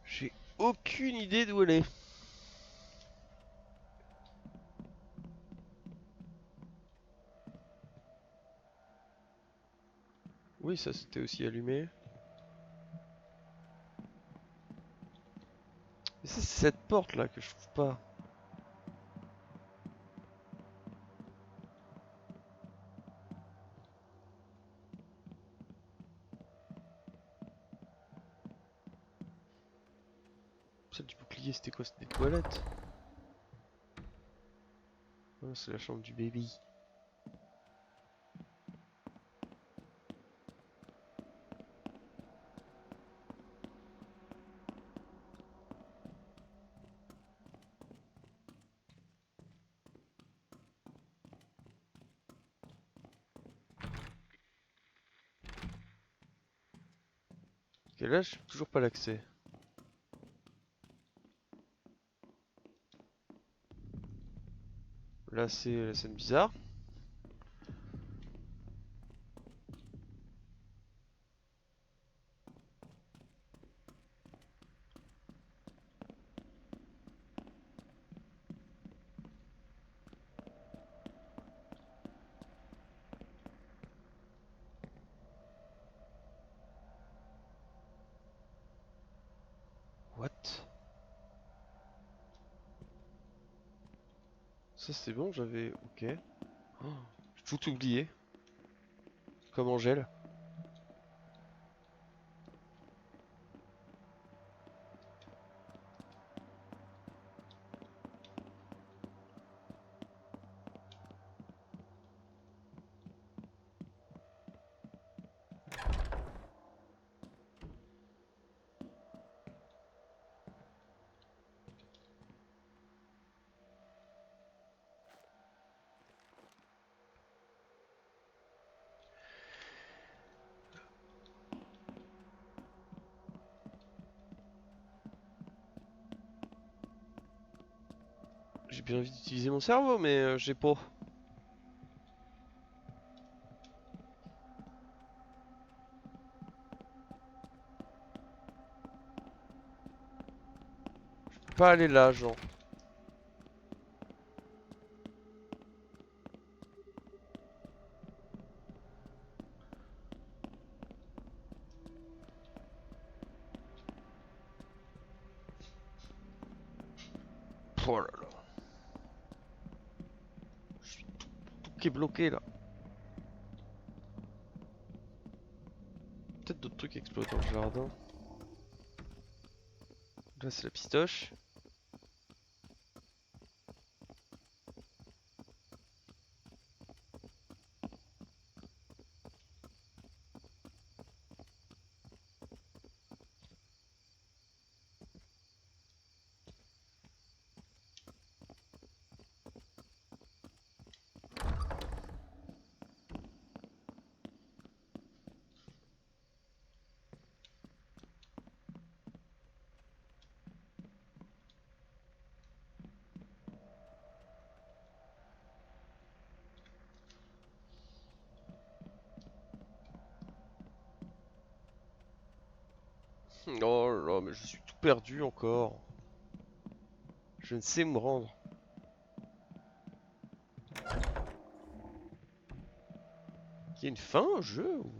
J'ai aucune idée d'où elle est. Oui, ça c'était aussi allumé. Mais c'est cette porte là que je trouve pas. Celle du bouclier, c'était quoi? C'était des toilettes? Ah, c'est la chambre du baby. Ok, là, j'ai toujours pas l'accès. Là, c'est la scène bizarre. What? Ça c'est bon, j'avais... Ok. Oh, j'ai tout oublié. Comme Angèle. J'ai bien envie d'utiliser mon cerveau, mais j'ai pas. Je peux pas aller là, genre. Oh là là. Je suis tout qui est bloqué là. Peut-être d'autres trucs explosent dans le jardin. Là c'est la pistoche. Oh là là, mais je suis tout perdu encore. Je ne sais me rendre. Il y a une fin au jeu ou...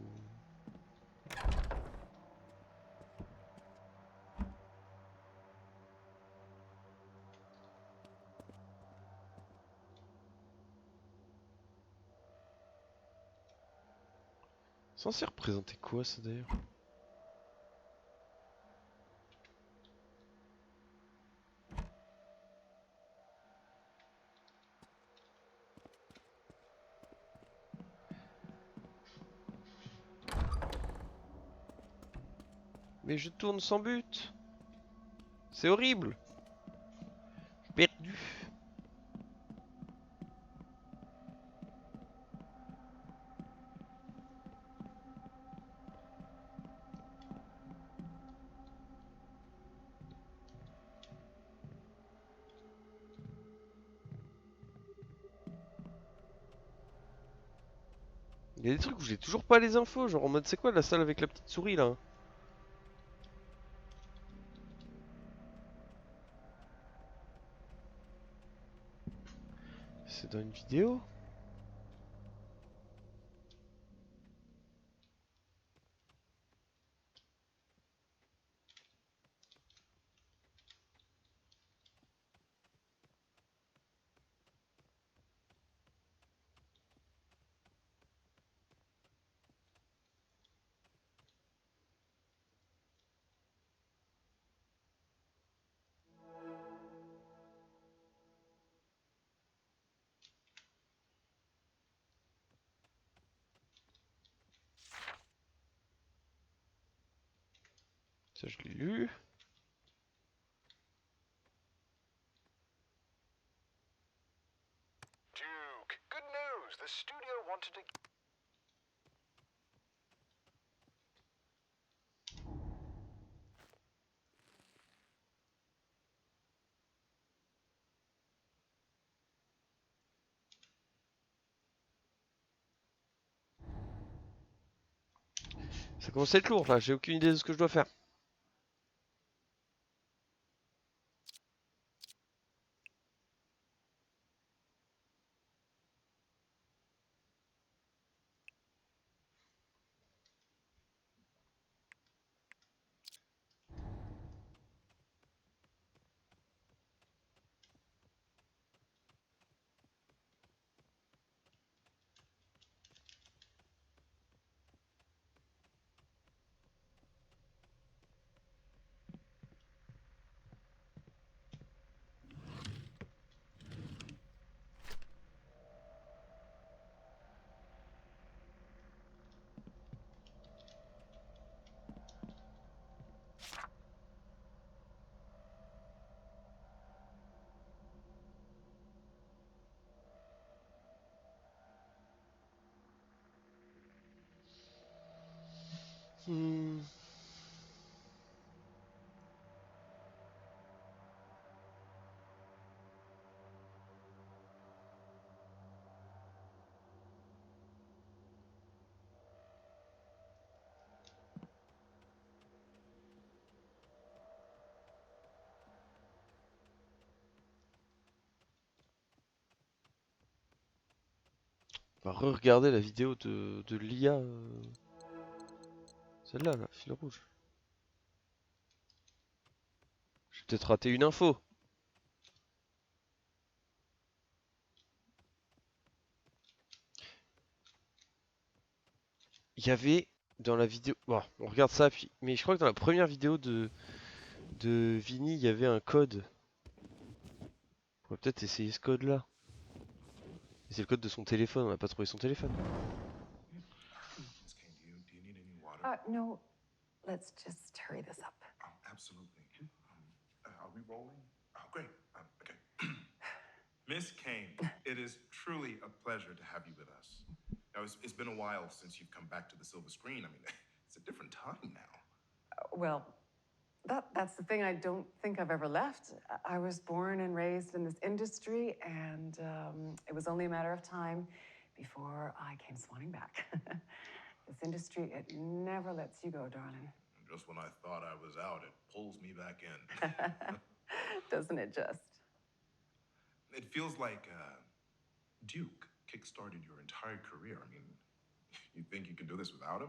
Censé représenter quoi ça d'ailleurs? Mais je tourne sans but. C'est horrible. Perdu. Il y a des trucs où j'ai toujours pas les infos, genre en mode c'est quoi la salle avec la petite souris là? C'est dans une vidéo? Ça je l'ai lu. Duke, good news. The studio wanted to. Ça commence à être lourd là, j'ai aucune idée de ce que je dois faire. Hmm. On va re-regarder la vidéo de l'IA. Celle-là, là, fil rouge. J'ai peut-être raté une info. Il y avait dans la vidéo. Bon, on regarde ça, puis. Mais je crois que dans la première vidéo de Vini, il y avait un code. On pourrait peut-être essayer ce code-là. C'est le code de son téléphone, on n'a pas trouvé son téléphone. Miss Kane, do you need any water? No, let's just hurry this up. Oh, absolutely. Are we rolling? Oh, great. Okay. Miss Kane, it is truly a pleasure to have you with us. Now, it's been a while since you've come back to the silver screen. I mean, it's a different time now. Well, that's the thing. I don't think I've ever left. I was born and raised in this industry, and it was only a matter of time before I came swanning back. This industry, it never lets you go, darling. Just when I thought I was out, it pulls me back in. Doesn't it just? It feels like Duke kickstarted your entire career. I mean, you think you can do this without him?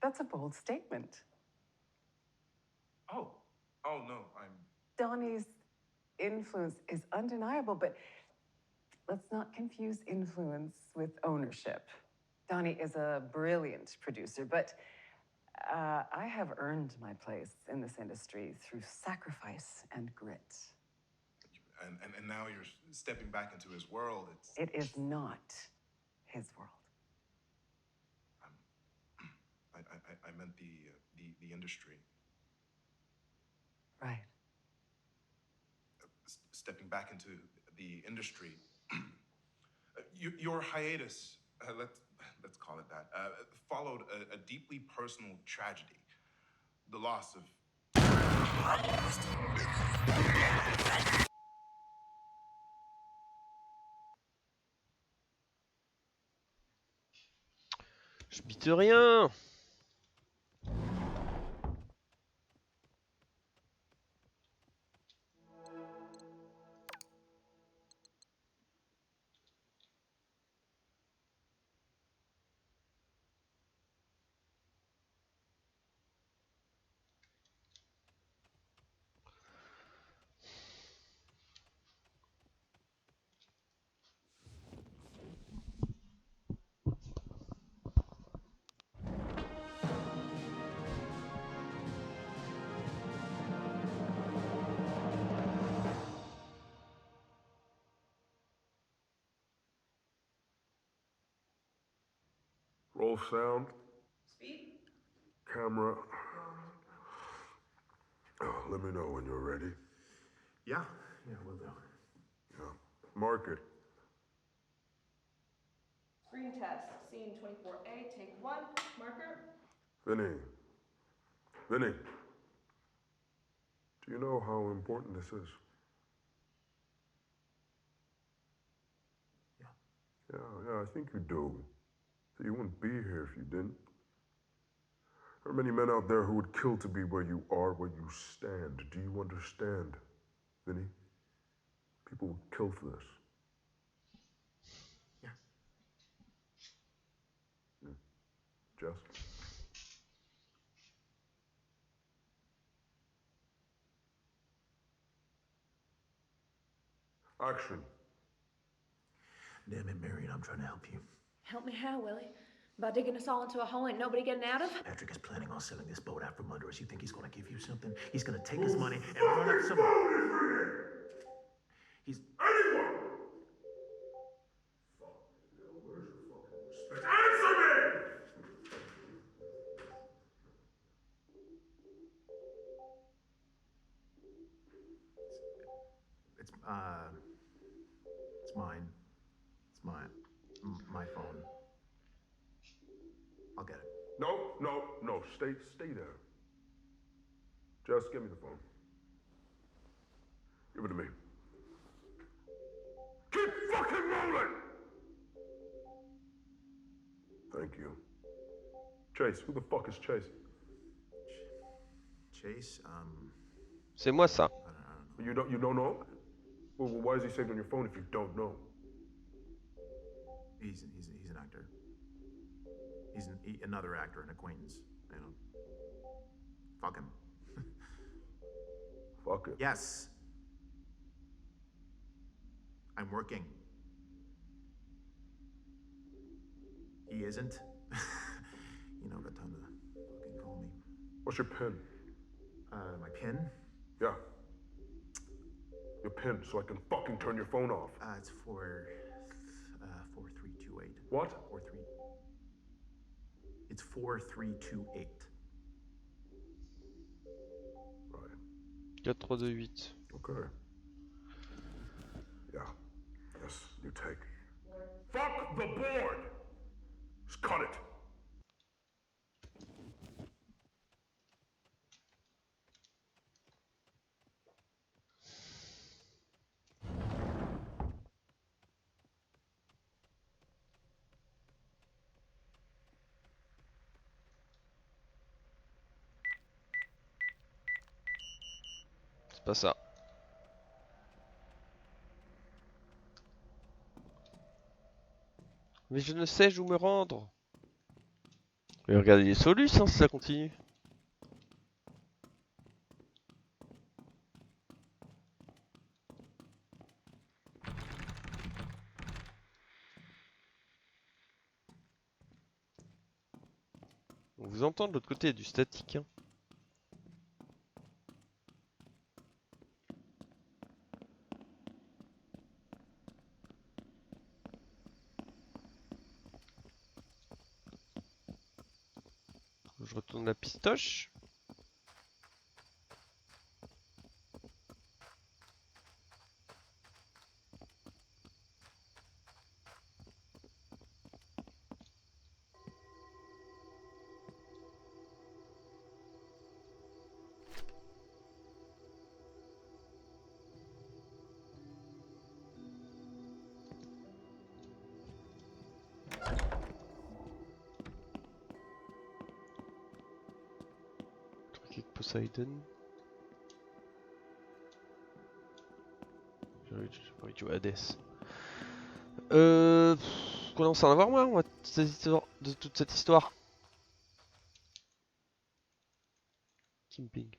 That's a bold statement. Oh, no, I'm. Donnie's influence is undeniable, but let's not confuse influence with ownership. Donnie is a brilliant producer, but I have earned my place in this industry through sacrifice and grit. And now you're stepping back into his world. It is not his world. I meant the industry. Right. Stepping back into the industry. Your hiatus, let's call it that, followed a deeply personal tragedy. The loss of. Je bite rien. Roll sound. Speed? Camera. Oh, let me know when you're ready. Yeah, we'll do. Yeah. Mark it. Screen test. Scene 24A, take 1. Marker. Vinny. Do you know how important this is? Yeah, I think you do. So you wouldn't be here if you didn't. There are many men out there who would kill to be where you are, where you stand. Do you understand, Vinny? People would kill for this. Yeah. Jess? Action. Damn it, Marion, I'm trying to help you. Help me how, Willie? By digging us all into a hole ain't nobody getting out of? Patrick is planning on selling this boat out from under us. You think he's gonna give you something? He's gonna take his money and run up some. He's. Anyone! Where's your fucking respect? Answer me! It's mine. It's my phone. I'll get it. No. Stay there. Just give me the phone. Give it to me. Keep fucking rolling! Thank you. Chase, who the fuck is Chase? Chase, C'est moi ça. I don't know. You don't know? Well, why is he saved on your phone if you don't know? He's an actor. He's another actor, an acquaintance. You know. Fuck him. Fuck it. Yes. I'm working. He isn't. You know, got time to fucking call me. What's your pin? My pin? Yeah. Your pin, so I can fucking turn your phone off. It's 4328. What? 43. It's 4328. Right. 4-3-2-8. Okay. Yeah. Yes, you take. Fuck the board! Just cut it. c'est pas ça. Mais je ne sais où me rendre. Mais regardez les solus hein, si ça continue. On vous entend de l'autre côté du statique. Hein. Je retourne la pistoche. Truc avec Poseidon. J'ai envie de jouer à Hades. Qu'on en savoir moins moi, de toute cette histoire. Kimping.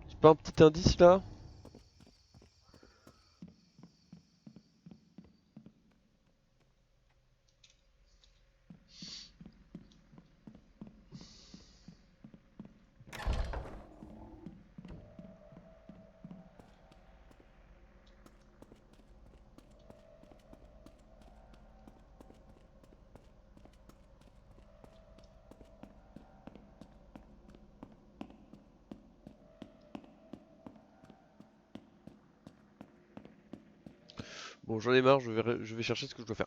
J'ai pas un petit indice là? Bon, j'en ai marre, je vais chercher ce que je dois faire.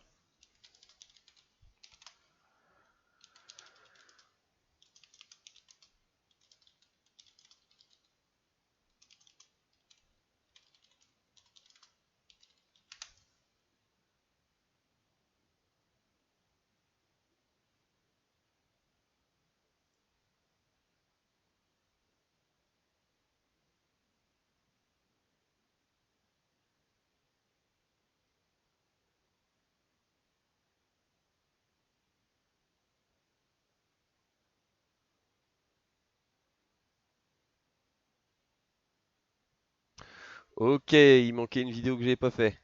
Ok, il manquait une vidéo que j'ai pas fait.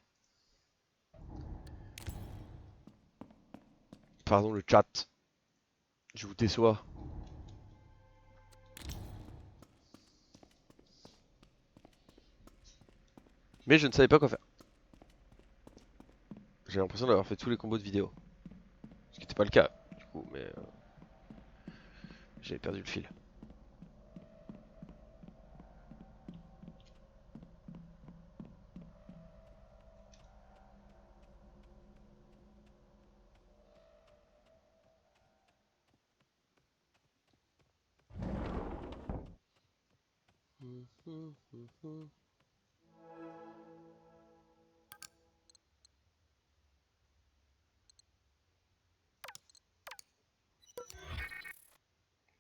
Pardon le chat. Je vous déçois. Mais je ne savais pas quoi faire. J'ai l'impression d'avoir fait tous les combos de vidéo. Ce qui n'était pas le cas, du coup, mais j'avais perdu le fil.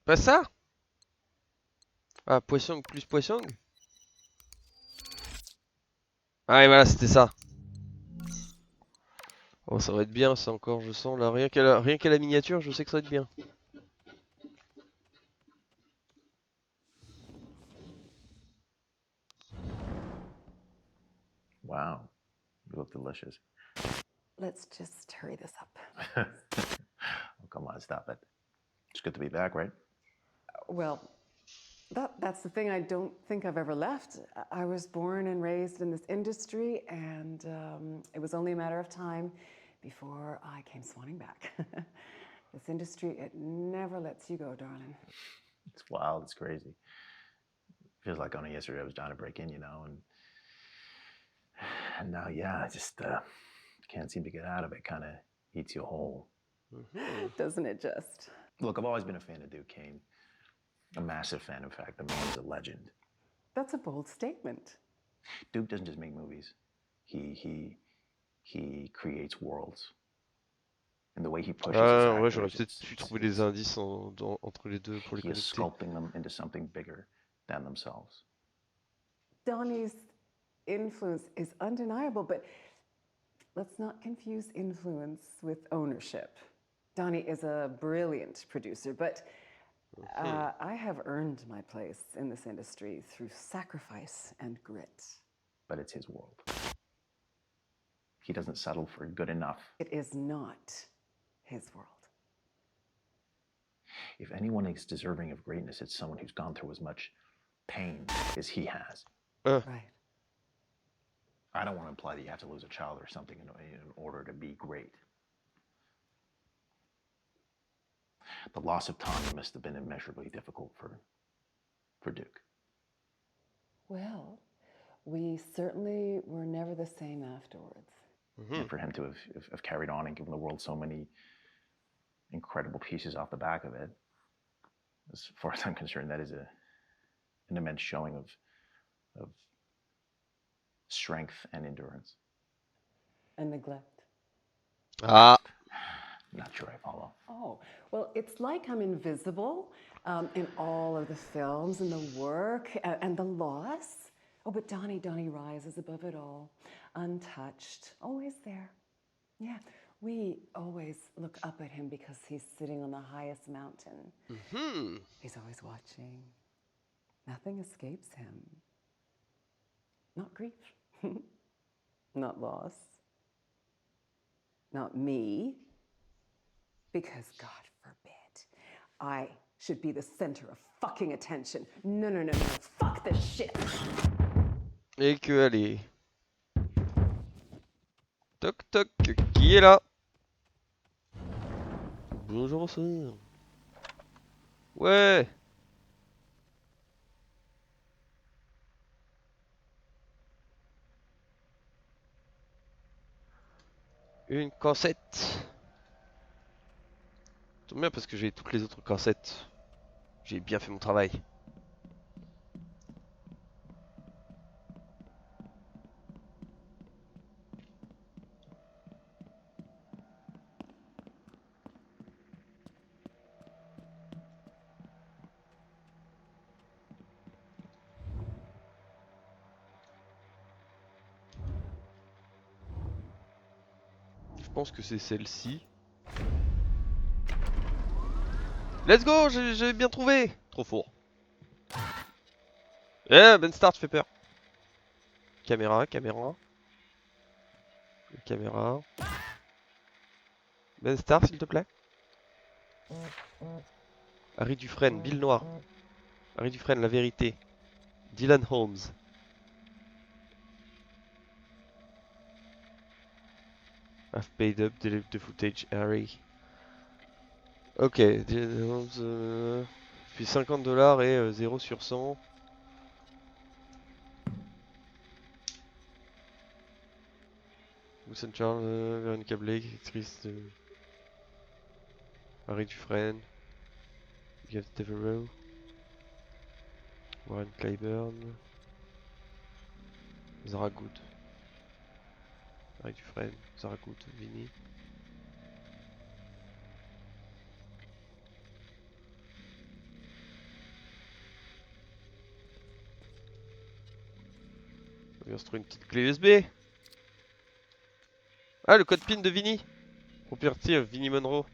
Pas ça? Ah, poisson plus poisson? Ah et voilà, c'était ça. Oh, ça va être bien, ça encore, je sens là. Rien qu'à la miniature, je sais que ça va être bien. Wow, you look delicious. Let's just hurry this up. Oh, come on, stop it. It's good to be back, right? Well, that's the thing I don't think I've ever left. I was born and raised in this industry, and it was only a matter of time before I came swanning back. This industry, it never lets you go, darling. It's wild, it's crazy. Feels like only yesterday I was trying to break in, you know, and now, yeah, I just can't seem to get out of it. Kind of eats you whole. Doesn't it just? Look, I've always been a fan of Duke Kane. A massive fan, in fact. The man is a legend. That's a bold statement. Duke doesn't just make movies. He creates worlds. in the way he pushes his Ah, ouais, j'aurais actors. peut-être pu trouver des indices entre les deux pour les He is connecter. sculpting them into something bigger than themselves. Donnie's influence is undeniable, but let's not confuse influence with ownership. Donnie is a brilliant producer, but I have earned my place in this industry through sacrifice and grit. But it's his world. He doesn't settle for good enough. It is not his world. If anyone is deserving of greatness, it's someone who's gone through as much pain as he has. Right. I don't want to imply that you have to lose a child or something in order to be great. The loss of Tommy must have been immeasurably difficult for Duke. Well, we certainly were never the same afterwards. And for him to have carried on and given the world so many incredible pieces off the back of it, as far as I'm concerned, that is an immense showing of strength and endurance. And neglect. Ah, Not sure I follow. Oh, well, it's like I'm invisible in all of the films and the work and the loss. Oh, but Donnie rises above it all, untouched, always there. Yeah, we always look up at him because he's sitting on the highest mountain. mhm. He's always watching. Nothing escapes him. Not grief, not loss, not me, because God forbid I should be the center of fucking attention. No, fuck this shit. Et que allez. Toc toc, qui est là? Bonjour sœur. Ouais. Une cassette. Tombe bien parce que j'ai toutes les autres cassettes. J'ai bien fait mon travail. Je pense que c'est celle-ci. Let's go, j'ai bien trouvé. Trop fort. Eh, Ben Start fait peur. Caméra. Caméra. Ben Start, s'il te plaît. Harry Dufresne, Bill Noir. Harry Dufresne, la vérité. Dylan Holmes. I've paid up, delete the footage, Harry. Ok, Dylan Holmes. Puis $50 et 0 sur 100. Wilson Charles, Veronica Blake, actrice de Harry Dufresne. Gav Devereaux. Warren Clyburn. Zara Good. Harry Dufresne, Zara Good, Vinny. On va se trouver une petite clé USB. Ah, le code PIN de Vinny. Property of Vinny Monroe.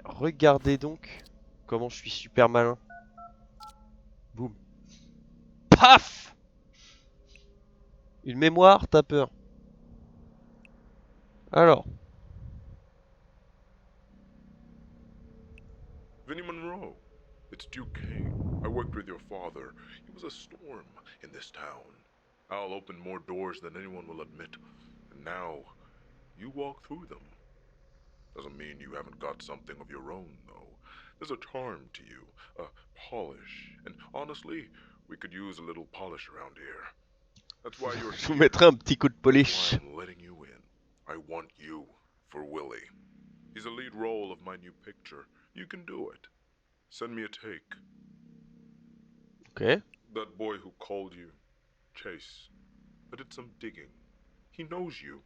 Regardez donc comment je suis super malin. Boum. Paf! Une mémoire, t'as peur. Alors. Vinnie Monroe, it's Duke Kane. I worked with your father. He was a storm in this town. Al opened more doors than anyone will admit. And now, you walk through them. Doesn't mean you haven't got something of your own, though. There's a charm to you, a polish. And honestly, we could use a little polish around here. That's why you're Je vous mettrai un petit coup de polish. That's why I'm letting you in. I want you for Willie. He's a lead role of my new picture. You can do it. Send me a take. Okay. That boy who called you, Chase. I did some digging. He knows you.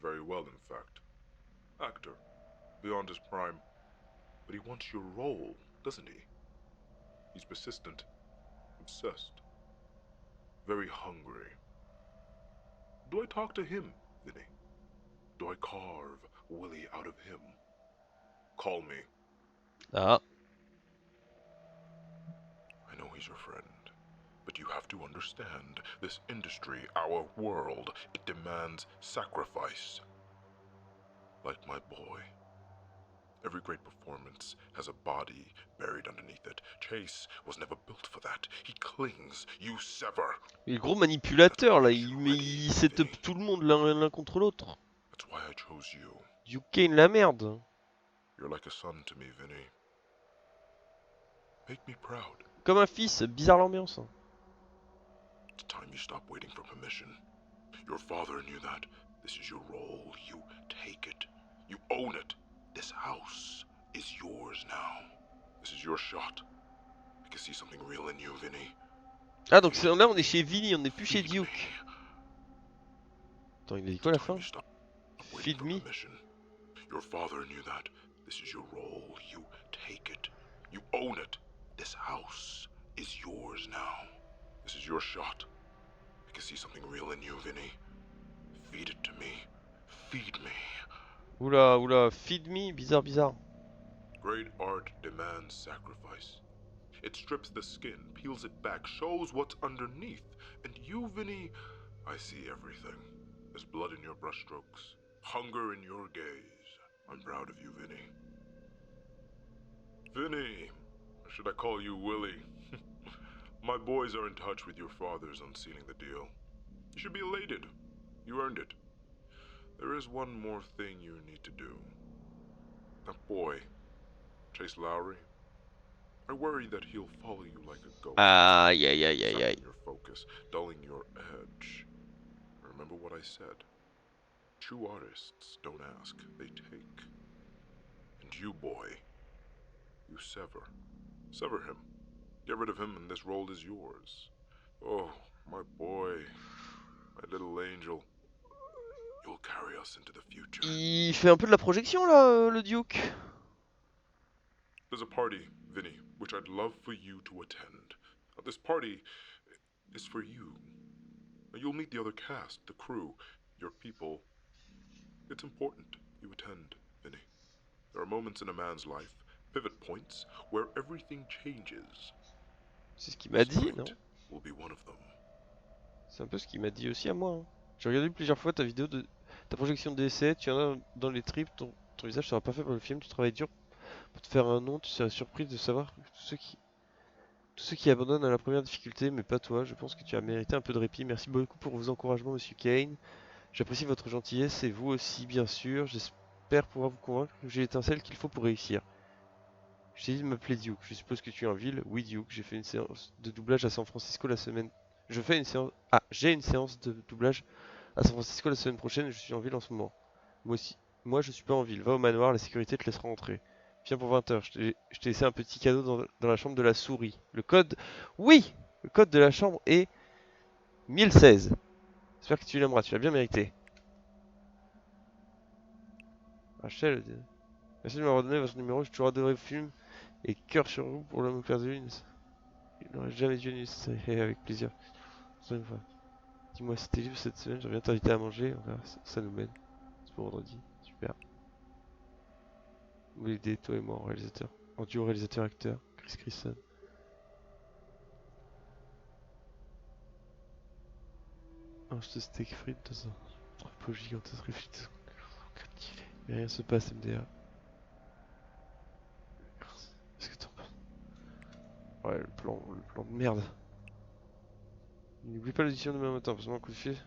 Very well, in fact. Actor, beyond his prime. But he wants your role, doesn't he? He's persistent, obsessed, very hungry. Do I talk to him, Vinny? Do I carve Willie out of him? Call me. Ah, I know he's your friend, but you have to understand, this industry, our world, it demands sacrifice. Like my boy. Every great performance has a body buried underneath it. Chase was never built for that. He clings, you sever. il est gros manipulateur là, il set up tout le monde l'un contre l'autre. That's why I chose you. Duke Kane la merde. You're like a son to me, Vinny. Make me proud. Comme un fils, bizarre l'ambiance. It's time you stop waiting for permission. Your father knew that. This is your role. You take it. You own it. This house is yours now. This is your shot. I can see something real in you, Vinny. Ah donc là on est chez Vinny, on n'est plus chez Duke. Attends, il a dit quoi à la fin? Feed me. Your father knew that. This is your role. You take it. You own it. This house is yours now. This is your shot. I can see something real in you, Vinny. Feed it to me. Feed me. Oula, oula, feed me, bizarre, bizarre. Great art demands sacrifice. It strips the skin, peels it back, shows what's underneath. And you, Vinny, I see everything. There's blood in your brushstrokes, hunger in your gaze. I'm proud of you, Vinny. Vinny, or should I call you Willie? My boys are in touch with your fathers on sealing the deal. You should be elated. You earned it. There is one more thing you need to do. That boy, Chase Lowry, I worry that he'll follow you like a ghost. Aïe, aïe, aïe, aïe, aïe. Sucking your focus, dulling your edge. Remember what I said. True artists don't ask, they take. And you, boy, you sever. Sever him. Get rid of him and this role is yours. Oh, my boy, my little angel. You'll carry us into the future. Il fait un peu de la projection là, le Duke. There's a party, Vinny, which I'd love for you to attend. This party is for you. You'll meet the other cast, the crew, your people. It's important you attend, Vinny. There are moments in a man's life, pivot points, where everything changes. C'est ce qu'il m'a dit, non? Will be one of them. C'est un peu ce qu'il m'a dit aussi à moi. Hein. J'ai regardé plusieurs fois ta vidéo de ta projection d'essai, tu en as dans les tripes, ton visage sera pas fait pour le film, tu travailles dur pour te faire un nom, tu seras surpris de savoir que tous ceux qui abandonnent à la première difficulté, mais pas toi, je pense que tu as mérité un peu de répit. Merci beaucoup pour vos encouragements, Monsieur Kane. J'apprécie votre gentillesse et vous aussi, bien sûr. J'espère pouvoir vous convaincre que j'ai l'étincelle qu'il faut pour réussir. Je t'ai dit de m'appeler Duke, je suppose que tu es en ville. Oui, Duke, j'ai fait une séance de doublage à San Francisco la semaine. J'ai une séance de doublage à San Francisco la semaine prochaine et je suis en ville en ce moment. Moi aussi. Moi, je suis pas en ville. Va au manoir, la sécurité te laissera entrer. Viens pour 20 h. Je t'ai laissé un petit cadeau dans la chambre de la souris. Le code... Oui! Le code de la chambre est 1016. J'espère que tu l'aimeras, tu l'as bien mérité. Rachel, merci de m'avoir donné votre numéro, j'ai toujours adoré le film. Et cœur sur vous pour l'homme perdu. Il n'aurait jamais dû nous avec plaisir. Une fois. Dis-moi si t'es libre cette semaine, je viens t'inviter à manger, on verra ça nous mène. C'est pour vendredi, super. Vous voulez aider toi et moi en réalisateur. En duo réalisateur-acteur, Chris Chrisson. Un steak frites dans un pot gigantesque frites. Mais rien se passe MDR. Est-ce que t'en penses? Ouais, le plan de merde. N'oublie pas l'audition demain matin, passe-moi un coup de fil.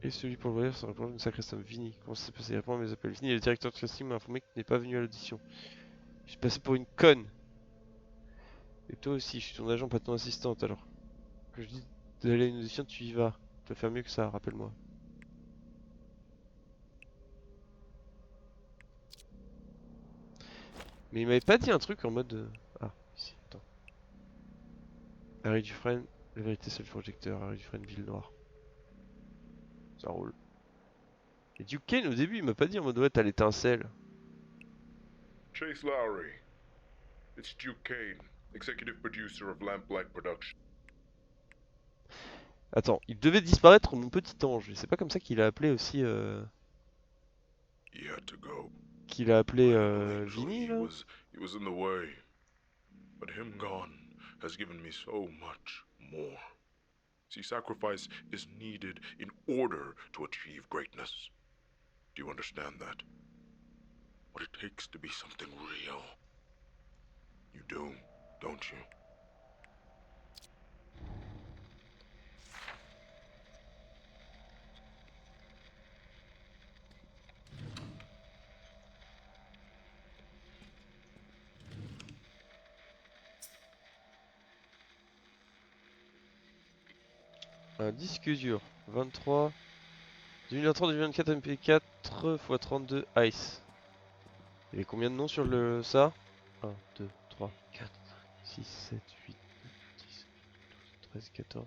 Et celui pour le voyage se répond une sacrée somme. Vinny, comment ça s'est passé? Il répond à mes appels. Vinny, le directeur de casting m'a informé qu'il n'est pas venu à l'audition. Je suis passé pour une conne. Et toi aussi, je suis ton agent, pas ton assistante, alors. Que je dis d'aller à une audition, tu y vas. Tu vas faire mieux que ça, rappelle-moi. Mais il m'avait pas dit un truc en mode... Ah, ici, attends. Harry Dufresne, la vérité c'est le projecteur. Harry Dufresne, ville noire. Ça roule. Et Duke Kane, au début, il m'a pas dit en mode ouais, t'as l'étincelle. Chase Lowry. It's Duke Kane, executive producer of Lamplight Productions. Attends, il devait disparaître mon petit ange. Et c'est pas comme ça qu'il a appelé aussi. He had to go. Qu'il a appelé So Vinny là. he was in the way. But him gone has given me so much more. See, sacrifice is needed in order to achieve greatness. Do you understand that? What it takes to be something real. You do, don't you? Un disque dur. 23. 2030, 2024 MP4 x 32 Ice. Il y avait combien de noms sur le ça? 1, 2, 3, 4, 5, 6, 7, 8, 9, 10, 12, 13, 14,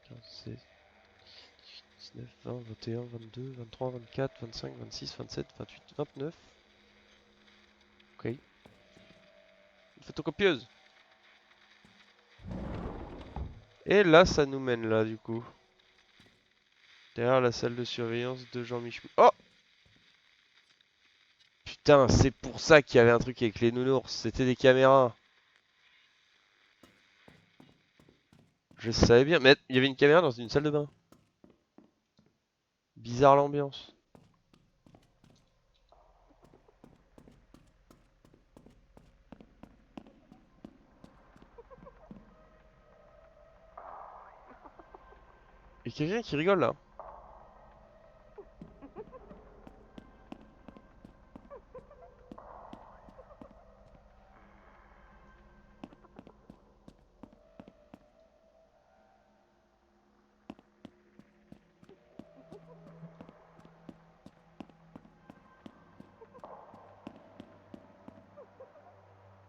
15, 16, 19, 20, 21, 22, 23, 24, 25, 26, 27, 28, 29. Ok. Une photocopieuse. Et là, ça nous mène là, du coup. Derrière la salle de surveillance de Jean-Michel. Oh! Putain, c'est pour ça qu'il y avait un truc avec les nounours. C'était des caméras. Je savais bien. Mais il y avait une caméra dans une salle de bain. Bizarre l'ambiance. Il y a quelqu'un qui rigole là.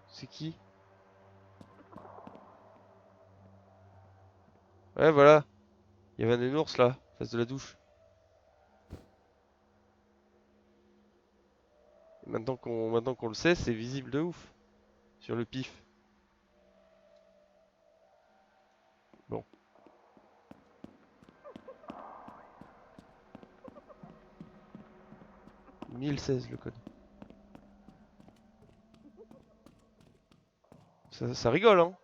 C'est qui? Ouais, voilà. Il y avait un nounours là, face de la douche. Et maintenant qu'on le sait, c'est visible de ouf. Sur le pif. Bon. « 1016 le code. Ça rigole, hein.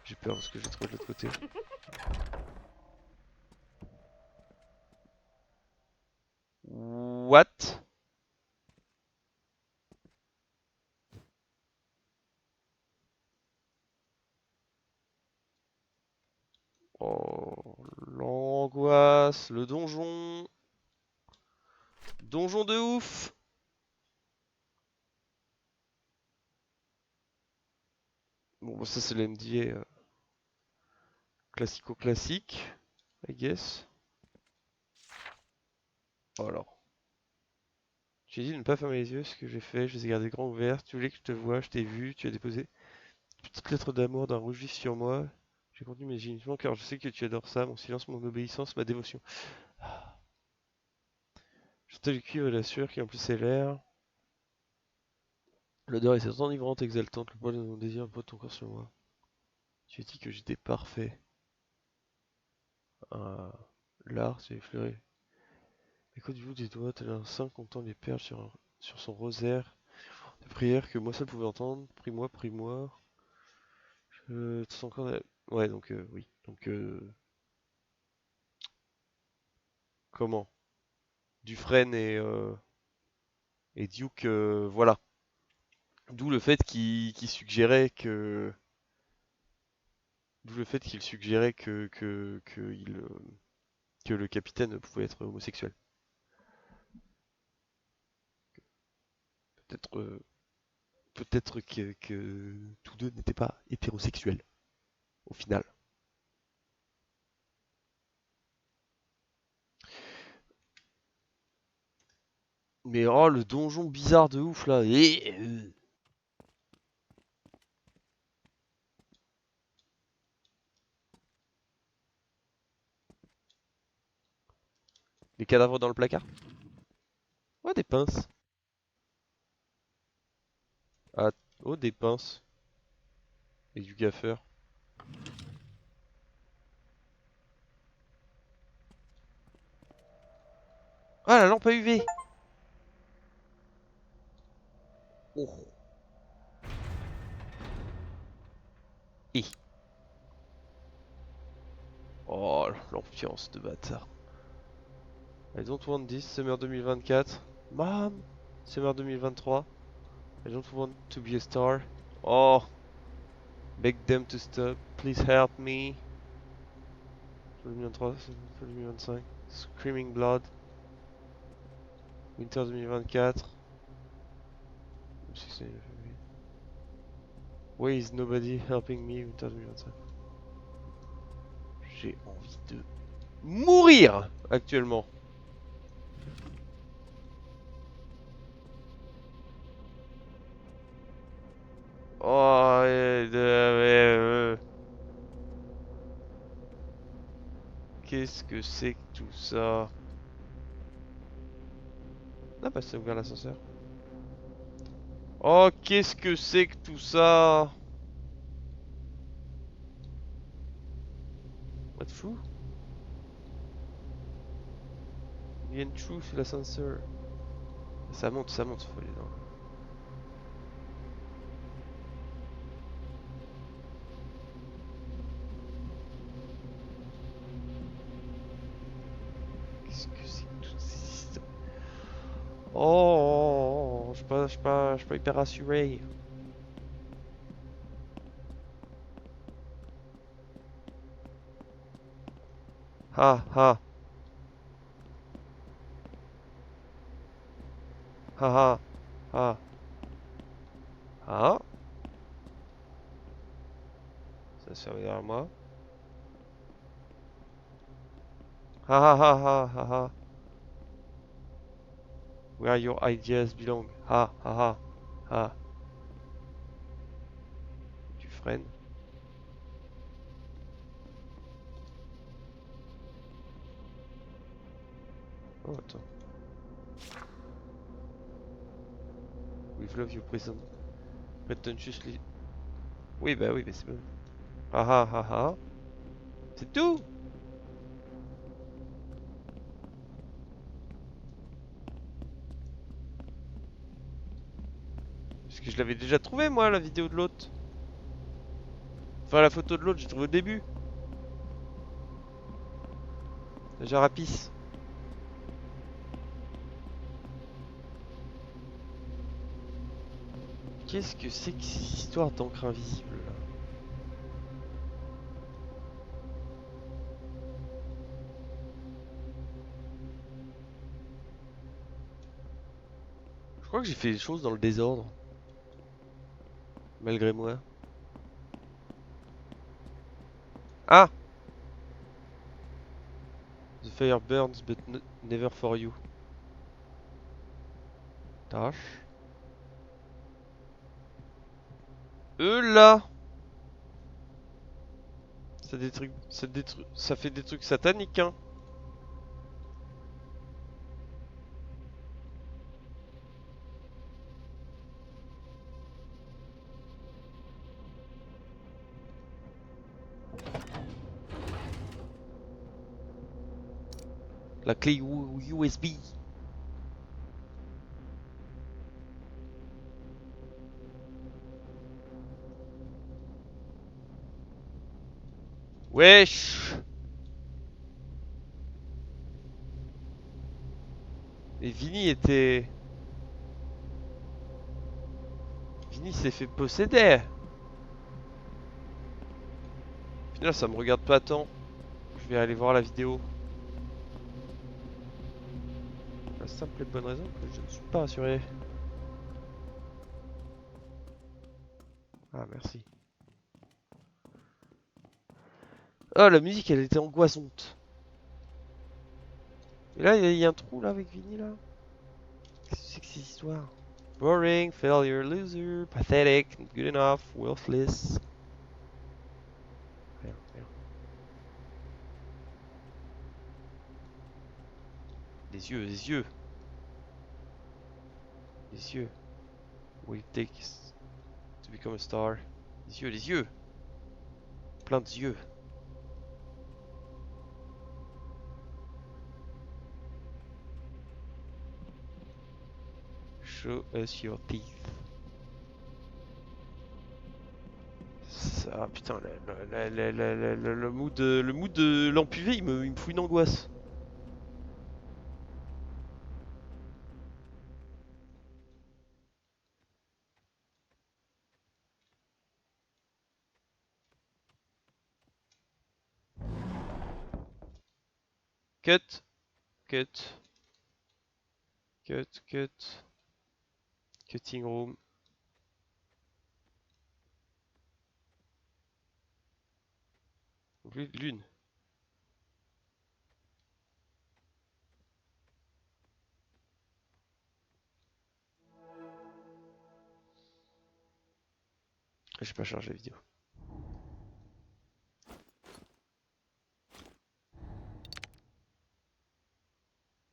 J'ai peur parce que j'ai trouvé de l'autre côté. What? Oh, l'angoisse, le donjon. Donjon de ouf. Bon, bah, ça c'est l'NDA classico-classique, I guess. Oh, alors. Tu as dit de ne pas fermer les yeux, ce que j'ai fait, je les ai gardés grands ouverts. Tu voulais que je te voie, je t'ai vu, tu as déposé une petite lettre d'amour d'un rouge vif sur moi. J'ai contenu mes gémissements car je sais que tu adores ça, mon silence, mon obéissance, ma dévotion. Je sentais le cuivre et la sueur qui emplissait l'air. L'odeur est cette enivrante, exaltante, le poids de mon désir pose ton corps sur moi. Tu as dit que j'étais parfait. Ah, l'art s'est effleuré. Écoute du bout des doigts, tel un saint comptant les perles sur son rosaire de prière que moi seul pouvais entendre. Prie-moi, prie-moi. Je te sens encore. Ouais, donc oui. Donc comment? Dufresne et Duke, voilà. D'où le fait qu'il suggérait que. D'où le fait qu'il suggérait que le capitaine pouvait être homosexuel. Peut-être peut-être que tous deux n'étaient pas hétérosexuels au final. Mais oh, le donjon bizarre de ouf là. Les cadavres dans le placard. Oh, des pinces. Ah, oh, des pinces. Et du gaffeur. Ah, la lampe à UV. Oh. Et. Oh, l'ambiance de bâtard. I don't want this, Summer 2024. Mom, Summer 2023. I don't want to be a star. Oh. Beg them to stop. Please help me. 2023, 2025. Screaming Blood. Winter 2024. Why is nobody helping me? Winter 2025. J'ai envie de mourir actuellement. Oh, qu'est-ce que c'est que tout ça? Ah bah c'est ouvert l'ascenseur. Oh, qu'est-ce que c'est que tout ça? What the fou? Bien true sur l'ascenseur. Ça monte, faut aller dans. Qu'est-ce que c'est que toutes ces histoires? Oh, je suis pas hyper rassuré. Ha ha. Ha ha. Ha. Ha. Ça se ferme derrière moi. Ha ha ha ha ha ha. Where your ideas belong. Ha ha ha. Ha. Tu freines. Oh, attends. With love you present. Pretentiously. Oui, bah oui, mais c'est bon. Ah ah ah ah. C'est tout. Parce que je l'avais déjà trouvé, moi, la vidéo de l'autre. Enfin, la photo de l'autre, j'ai trouvé au début. La jarapisse. Qu'est-ce que c'est que ces histoires d'encre invisible, là? Je crois que j'ai fait les choses dans le désordre. Malgré moi. Ah! The fire burns, but never for you. Tâche. Là! Ça fait des trucs sataniques, hein. La clé USB. Wesh! Et Vinny s'est fait posséder. Au final, ça me regarde pas tant. Je vais aller voir la vidéo. La simple et bonne raison que je ne suis pas rassuré. Ah, merci. Ah, la musique, elle était angoissante. Et là, il y a un trou là avec Vinny là. Qu'est-ce ces histoires? Boring, failure, loser, pathetic, not good enough, worthless. Rien, rien. Des yeux, des yeux. Des yeux. What it takes to become a star. Des yeux, des yeux. Plein de yeux. Show us your teeth. Ah putain, le mood de lampe UV, il me fout une angoisse. Cut, cut, cut, cut, cutting room. Lune. J'ai pas chargé la vidéo.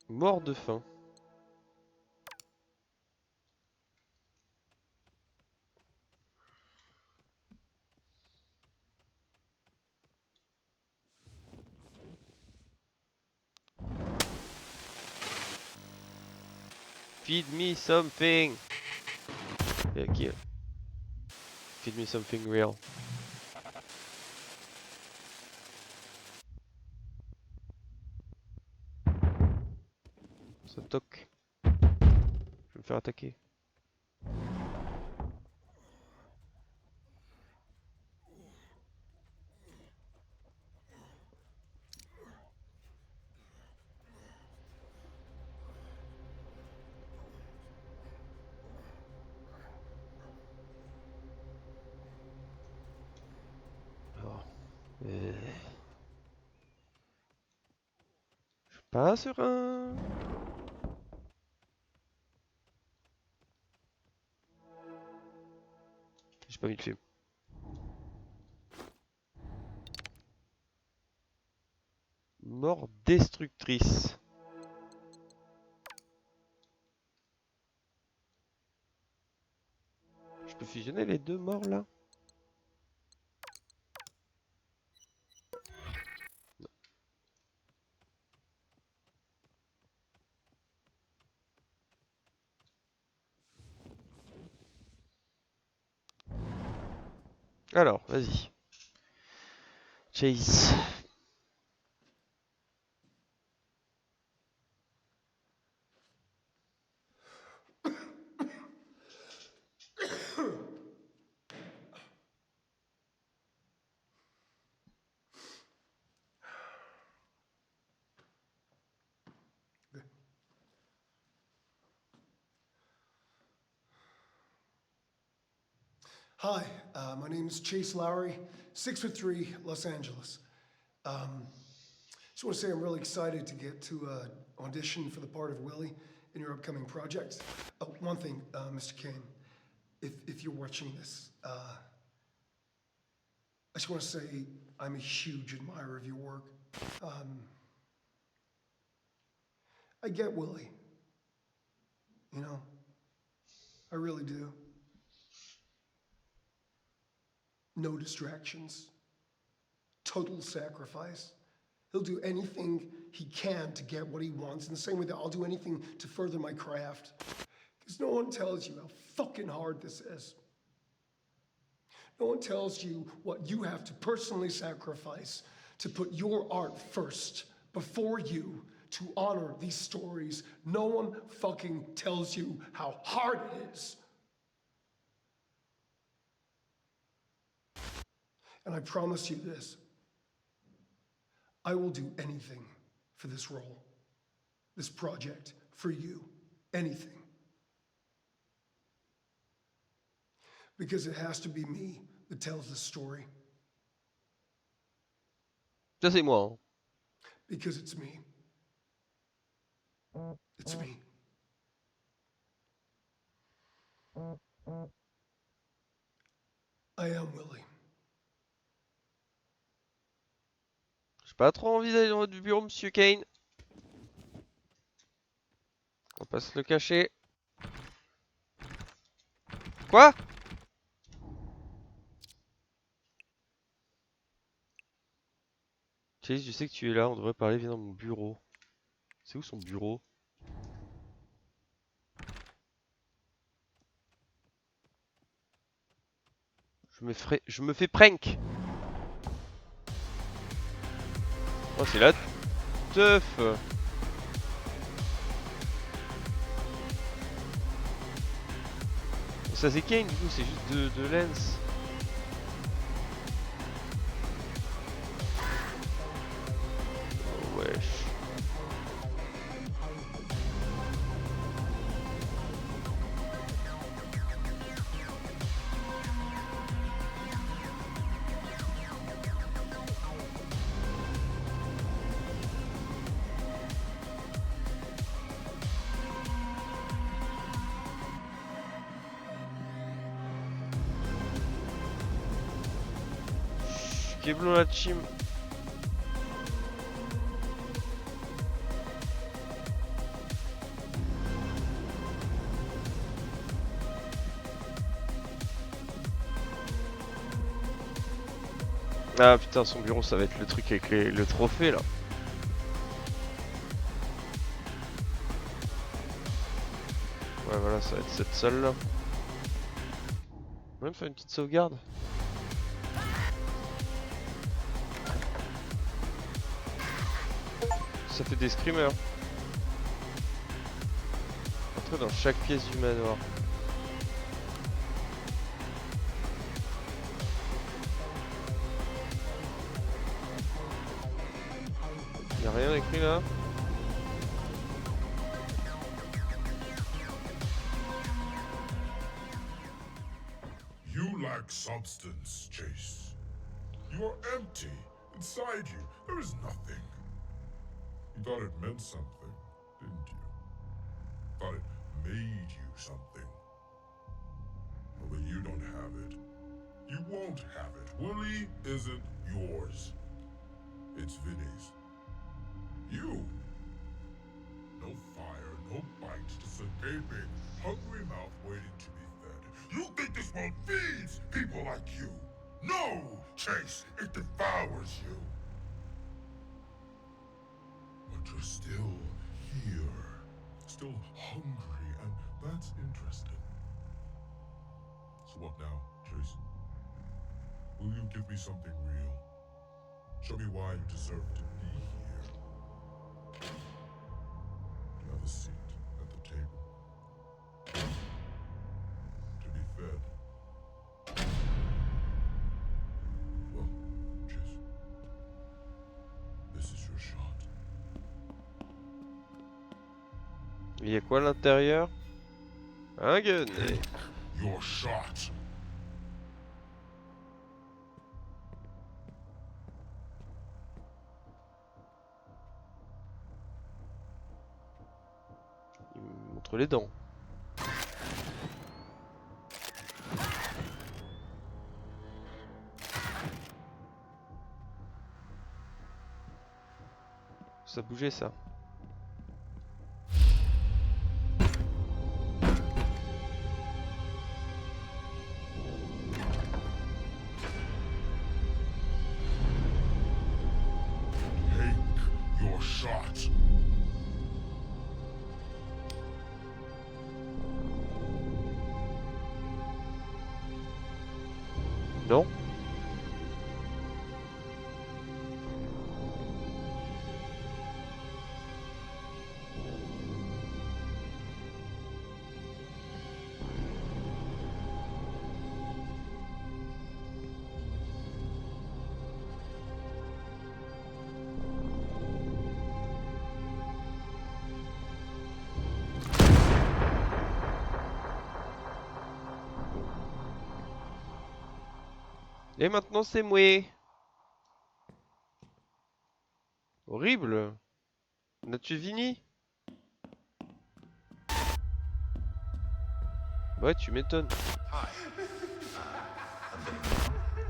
Mort de faim. Feed me something. Yeah, kill. Feed me something real. Ça toque. Je vais me faire attaquer. Alors, je suis pas serein. J'ai pas mis le film. Mort destructrice. Je peux fusionner les deux morts là? Non. Alors, vas-y. Chase. Hi, my name is Chase Lowry, 6'3", Los Angeles. Just want to say I'm really excited to get to audition for the part of Willie in your upcoming project. Oh, one thing, Mr. Kane, if you're watching this, I just want to say I'm a huge admirer of your work. I get Willie, you know, I really do. No distractions, total sacrifice. He'll do anything he can to get what he wants, in the same way that I'll do anything to further my craft. Because no one tells you how fucking hard this is. No one tells you what you have to personally sacrifice to put your art first, before you, to honor these stories. No one fucking tells you how hard it is. And I promise you this, I will do anything for this role, this project, for you, anything. Because it has to be me that tells the story. Ça c'est moi. Hein. Because it's me. It's me. I am Willie. J'ai pas trop envie d'aller dans votre bureau, monsieur Kane. On va pas se le cacher. Quoi? Chase, je sais que tu es là, on devrait parler, viens dans mon bureau. C'est où son bureau? Je me fais prank. Oh, c'est la teuf. Ça c'est Kane, du coup, c'est juste de Lens. Oh, wesh. Keblo la team. Ah putain, son bureau ça va être le truc avec le trophée là. Ouais voilà, ça va être cette salle là. On va même faire une petite sauvegarde. Ça fait des screamers. Entrer dans chaque pièce du manoir. Y'a rien écrit là? You lack substance, Chase. You are empty. Inside you, there is nothing. You thought it meant something, didn't you? Thought it made you something. Well, then you don't have it. You won't have it. Willie isn't yours. It's Vinny's. You. No fire, no bite, just a gaping, hungry mouth waiting to be fed. You think this world feeds people like you? No, Chase, it devours you. But you're still here, still hungry, and that's interesting. So what now, Chase? Will you give me something real? Show me why you deserve to be here. Have a seat at the table. To be fed. Well, Chase, this is your shot. Il y a quoi à l'intérieur? Un gun. Your shot. Il me montre les dents. Ça bougeait ça. Take your shot. Non? Et maintenant c'est moi. Horrible. On a tué Vinny. Ouais, tu m'étonnes.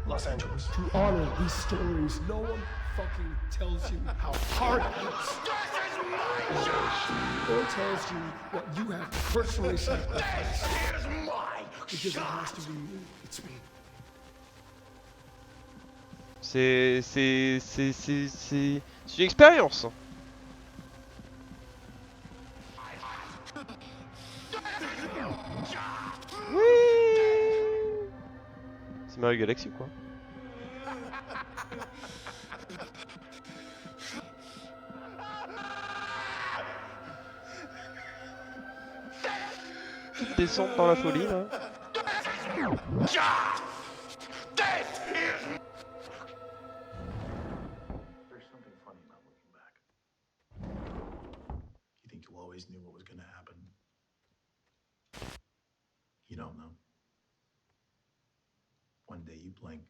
Los Angeles. To honor these stories, no one fucking tells you how hard it is. No one tells you what you have to personally sacrifice. Because it has to be me. It's me. C'est une expérience. Oui. C'est Mario Galaxy ou quoi? Toute descente dans la folie là. There's something funny about looking back. You think you always knew what was going to happen? You don't know. One day you blink,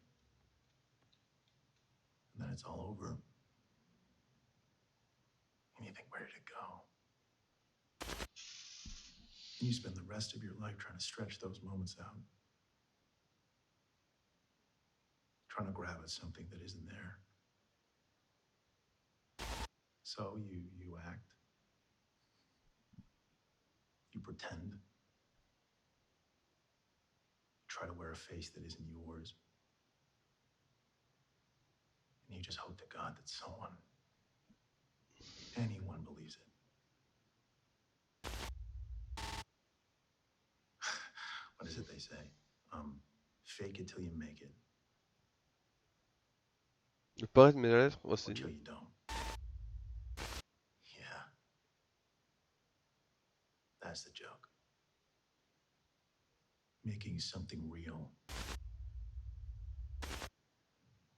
and then it's all over. And you think, where did it go? And you spend the rest of your life trying to stretch those moments out. Trying to grab at something that isn't there. So you act. You pretend. Try to wear a face that isn't yours. And you just hope to God that someone, anyone believes it. What is it they say? Fake it till you make it. Le paraître de mes lettres, oh, c'est Until nul. you don't. Yeah. That's the joke. Making something real.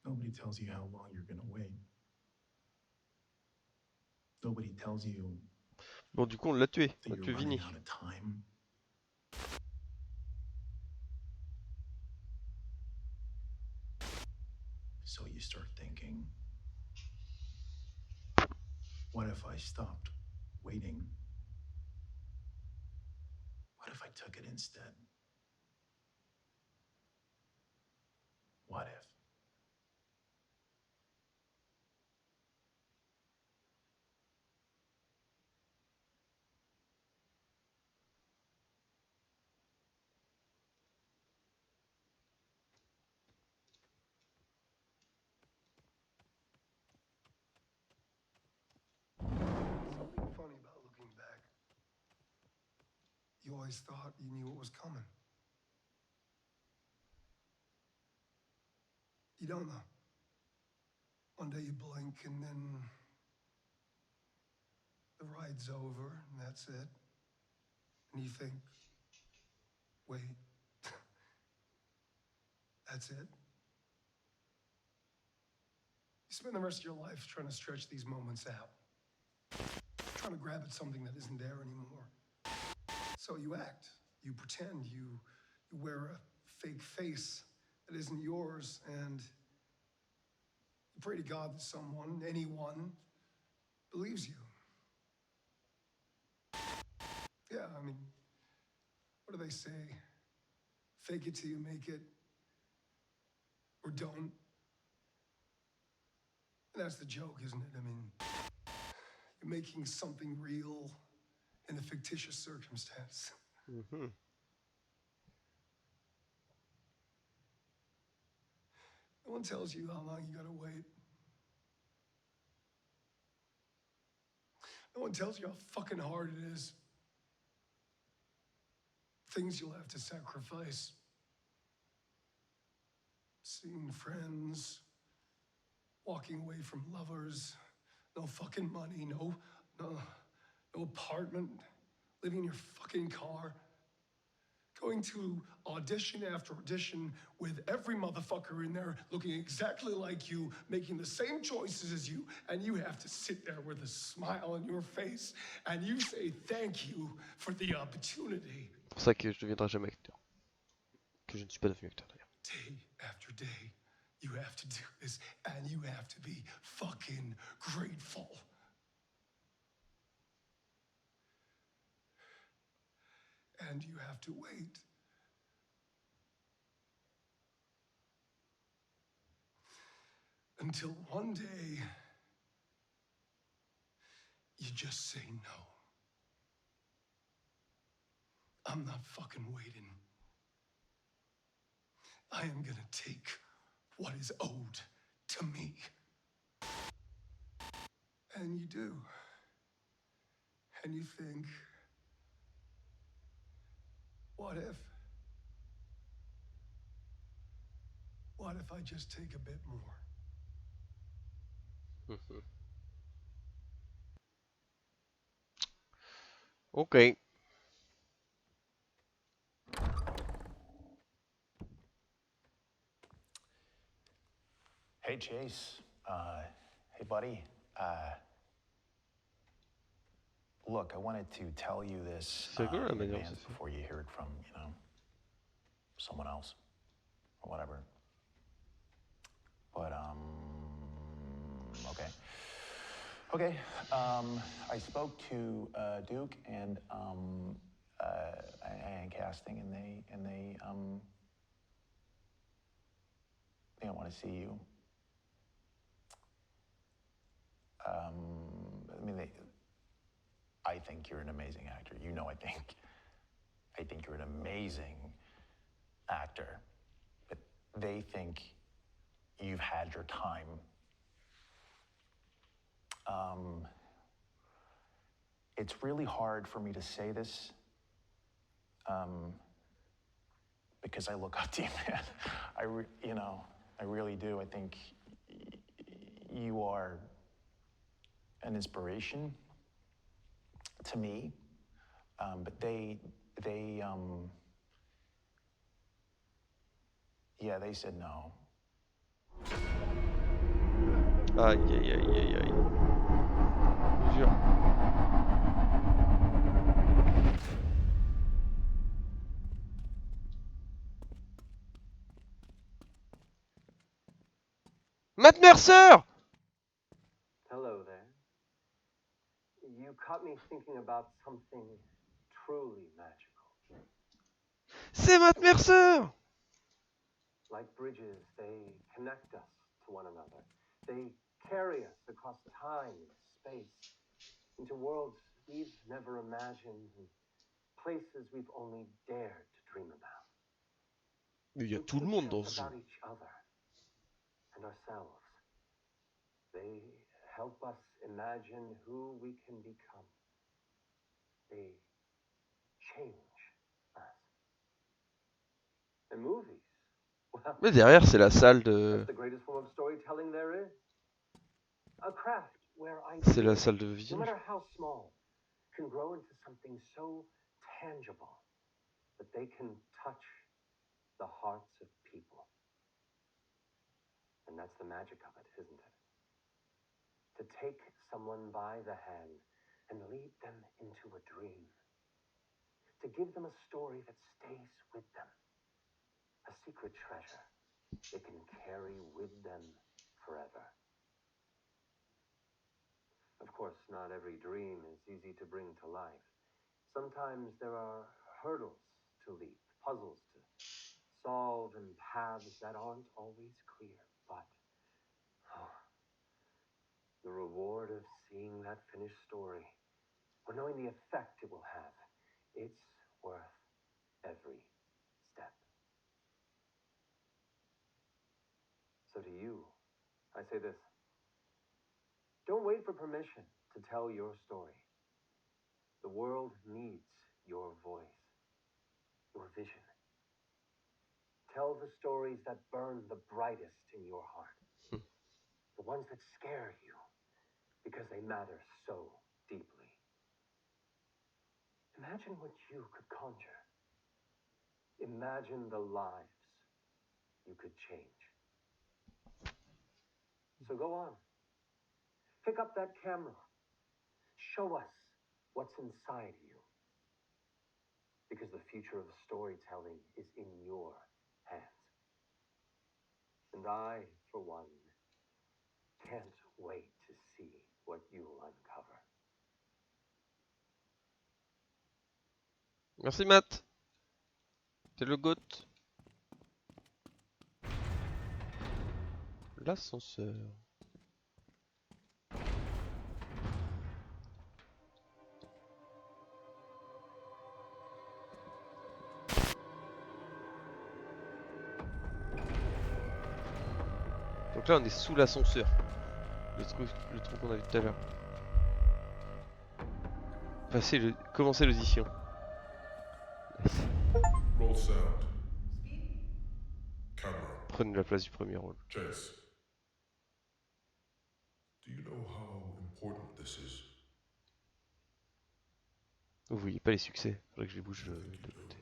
Nobody tells you how long you're gonna wait. Nobody tells you Bon, du coup, on l'a tué. that On a you're tué running Vinny. out of time. So you start thinking, what if I stopped waiting? What if I took it instead? What if? Something funny about looking back. You always thought you knew what was coming. You don't know. One day you blink and then the ride's over and that's it. And you think, wait, that's it? You spend the rest of your life trying to stretch these moments out, trying to grab at something that isn't there anymore. So you act, you pretend, you wear a fake face that isn't yours, and you pray to God that someone, anyone, believes you. Yeah, I mean, what do they say? Fake it till you make it, or don't. And that's the joke, isn't it? I mean, you're making something real in a fictitious circumstance. Mm-hmm. No one tells you how long you gotta wait. No one tells you how fucking hard it is. Things you'll have to sacrifice. Seeing friends, walking away from lovers, no fucking money, no apartment, living in your fucking car, going to audition after audition with every motherfucker in there looking exactly like you, making the same choices as you, and you have to sit there with a smile on your face, and you say thank you for the opportunity. C'est pour ça que je ne deviendrai jamais acteur. Que je ne suis pas devenu acteur d'ailleurs. Day after day, you have to do this, and you have to be fucking grateful. And you have to wait. Until one day, you just say no. I'm not fucking waiting. I am gonna take what is owed to me. And you do. And you think, what if? What if I just take a bit more? Ok. Hey, Chase. Hey, buddy. Look, I wanted to tell you this C'est rigolo la in manière dont advance c'est fait. before you hear it from, someone else or whatever. But, okay. Okay, I spoke to Duke and casting, and they don't want to see you. I think you're an amazing actor. I think you're an amazing actor, but they think you've had your time. It's really hard for me to say this, because I look up to you, man. I really do. I think you are an inspiration to me, but they said no. Aïe aïe aïe aïe aïe. Je vous jure. Matt Mercer! Hello there. You caught me thinking about something truly magical. C'est Matt Mercer! Like bridges, they connect us to one another. They carry us across time and space into worlds we've never imagined and places we've only dared to dream about. Mais il y a tout le monde dans ce jeu. About each other and ourselves. They help us imagine who we can become. They change us. And movies, well, Mais derrière, c'est la salle de. that's the greatest form of storytelling there is. A craft where C'est la ideas, salle de no visionnage. matter how small, can grow into something so tangible that they can touch the hearts of people. And that's the magic of it, isn't it? To take someone by the hand and lead them into a dream. To give them a story that stays with them. A secret treasure they can carry with them forever. Of course, not every dream is easy to bring to life. Sometimes there are hurdles to leap, puzzles to solve, and paths that aren't always clear. But the reward of seeing that finished story, or knowing the effect it will have, it's worth every step. So to you, I say this. Don't wait for permission to tell your story. The world needs your voice, your vision. Tell the stories that burn the brightest in your heart. The ones that scare you because they matter so deeply. Imagine what you could conjure. Imagine the lives you could change. So go on. Pick up that camera. Show us what's inside you. Because the future of storytelling is in your hands. And I, for one, can't wait to see what you'll uncover. Merci Matt. T'es le GOAT. l'ascenseur. Donc là on est sous l'ascenseur. Le trou qu'on a vu tout à l'heure. Commencer l'audition. Roll sound. Camera. Prenez la place du premier rôle. Chase. Do you know how important this is? Vous voyez pas les succès, faudrait que je les bouge de côté.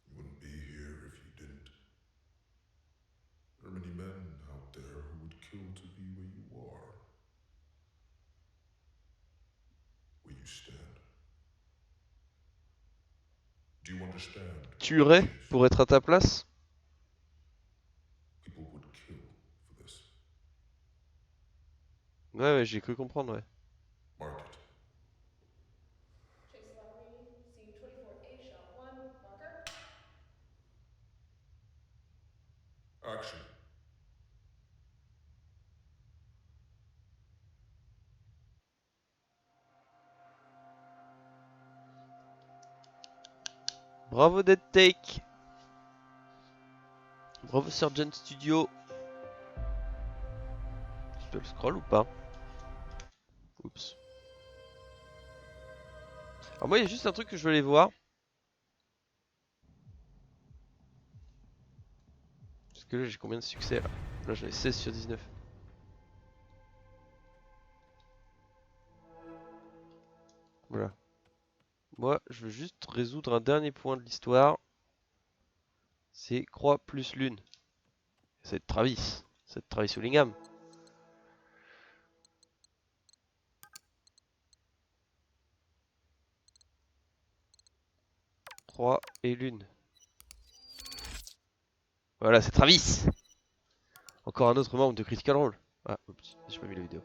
You wouldn't be here if you didn't. There are many men out there who would kill to be where you are. Where you stand. Do you understand? Tuerais pour être à ta place? People would kill for this. Ouais, j'ai cru comprendre, ouais. Mark it. Chase Lowry, scene 24A, shot 1, marker. Action. Bravo Dead Take. Bravo Surgeon Studio. Tu peux le scroll ou pas? Oups. Alors moi il y a juste un truc que je veux aller voir. Parce que là j'ai combien de succès là? Là j'en ai 16 sur 19. Voilà. Moi je veux juste résoudre un dernier point de l'histoire. C'est croix plus lune. C'est Travis. C'est Travis Willingham. Croix et lune. Voilà, c'est Travis. Encore un autre membre de Critical Role. Ah, oups, j'ai pas mis la vidéo.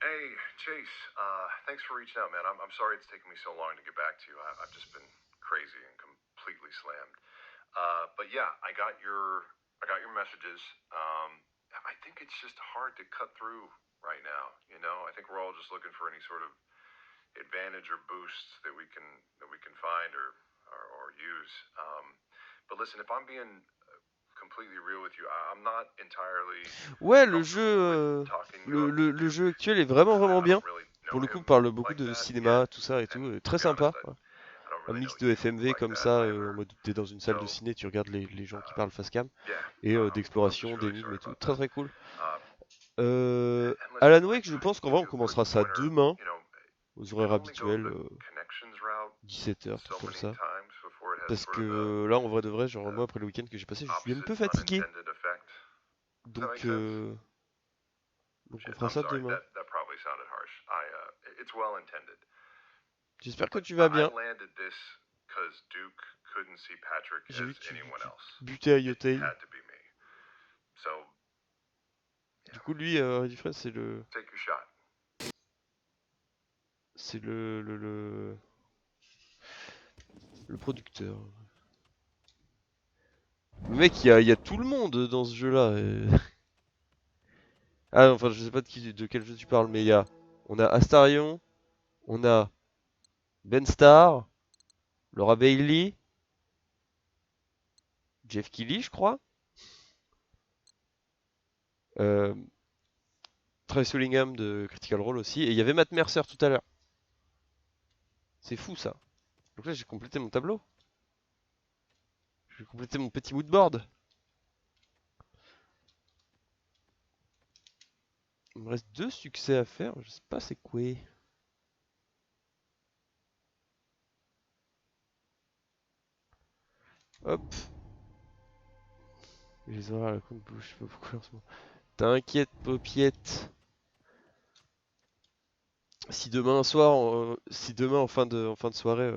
Hey, Chase. Thanks for reaching out, man. I'm sorry it's taken me so long to get back to you. I've just been crazy and completely slammed. But yeah, I got your messages. I think it's just hard to cut through right now. You know, I think we're all just looking for any sort of advantage or boost that we can find or use. But listen, if I'm being completely real with you, I'm not entirely. Ouais, le jeu actuel est vraiment bien. Pour le coup, on parle beaucoup de cinéma, tout ça et tout. Très sympa. Ouais. Un mix de FMV comme ça, en mode t'es dans une salle de ciné, tu regardes les gens qui parlent face cam. Et d'exploration, d'énigmes et tout. Très cool. Alan Wake, je pense qu'en vrai on commencera ça demain. Aux horaires habituels. 17h, tout comme ça. Parce que là, en vrai de vrai, genre moi après le week-end que j'ai passé, je suis un peu fatigué. Donc on fera ça demain. J'espère que tu vas bien. J'ai vu que tu butais à Yotei. Du coup, lui, Redifred, c'est le... C'est le producteur. Le mec, il y a tout le monde dans ce jeu-là. Ah, enfin, je sais pas de quel jeu tu parles, mais on a Astarion, on a Ben Starr, Laura Bailey, Jeff Keighley, je crois. Travis Willingham de Critical Role aussi. Et il y avait Matt Mercer tout à l'heure. C'est fou ça. Donc là, j'ai complété mon tableau. J'ai complété mon petit moodboard. Il me reste 2 succès à faire. Je sais pas c'est quoi. Hop. Les horaires à la compte bouge, je sais pas pourquoi en ce moment. T'inquiète, Paupiette. Si demain soir, si demain en fin de soirée,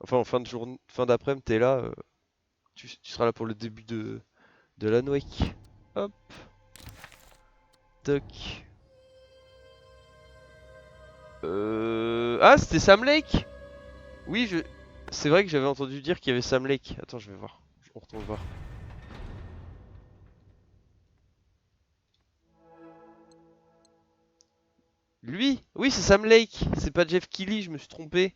enfin en fin de journée, fin d'après-midi, t'es là, tu seras là pour le début de Alan Wake. Hop. Toc. Ah, c'était Sam Lake. Oui, c'est vrai que j'avais entendu dire qu'il y avait Sam Lake. Attends, je vais voir. On retourne voir. Lui? Oui, c'est Sam Lake. C'est pas Jeff Keighley, je me suis trompé.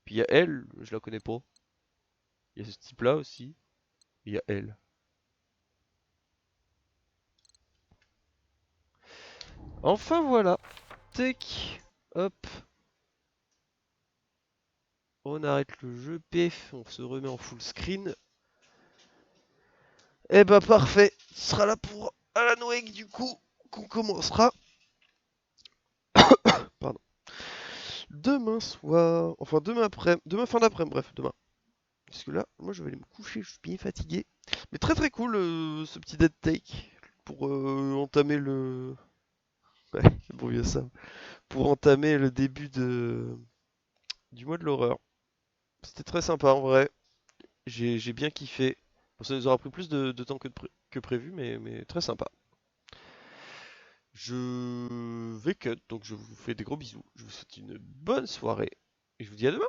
Puis il y a elle, je la connais pas. Il y a ce type-là aussi. Il y a elle. Enfin voilà. Tac. Hop. On arrête le jeu. Pef. On se remet en full screen. Eh bah parfait. Ce sera là pour Alan Wake du coup. Qu'on commencera. Pardon. Demain soir. Enfin demain après. Demain fin d'après-midi. Bref, demain. Parce que là, moi je vais aller me coucher. Je suis bien fatigué. Mais très très cool ce petit dead take. Pour entamer le. Ouais, bon vieux Sam. Pour entamer le début du mois de l'horreur. C'était très sympa en vrai. J'ai bien kiffé. Bon, ça nous aura pris plus de temps que prévu, mais très sympa. Je vais cut, donc je vous fais des gros bisous. Je vous souhaite une bonne soirée. Et je vous dis à demain.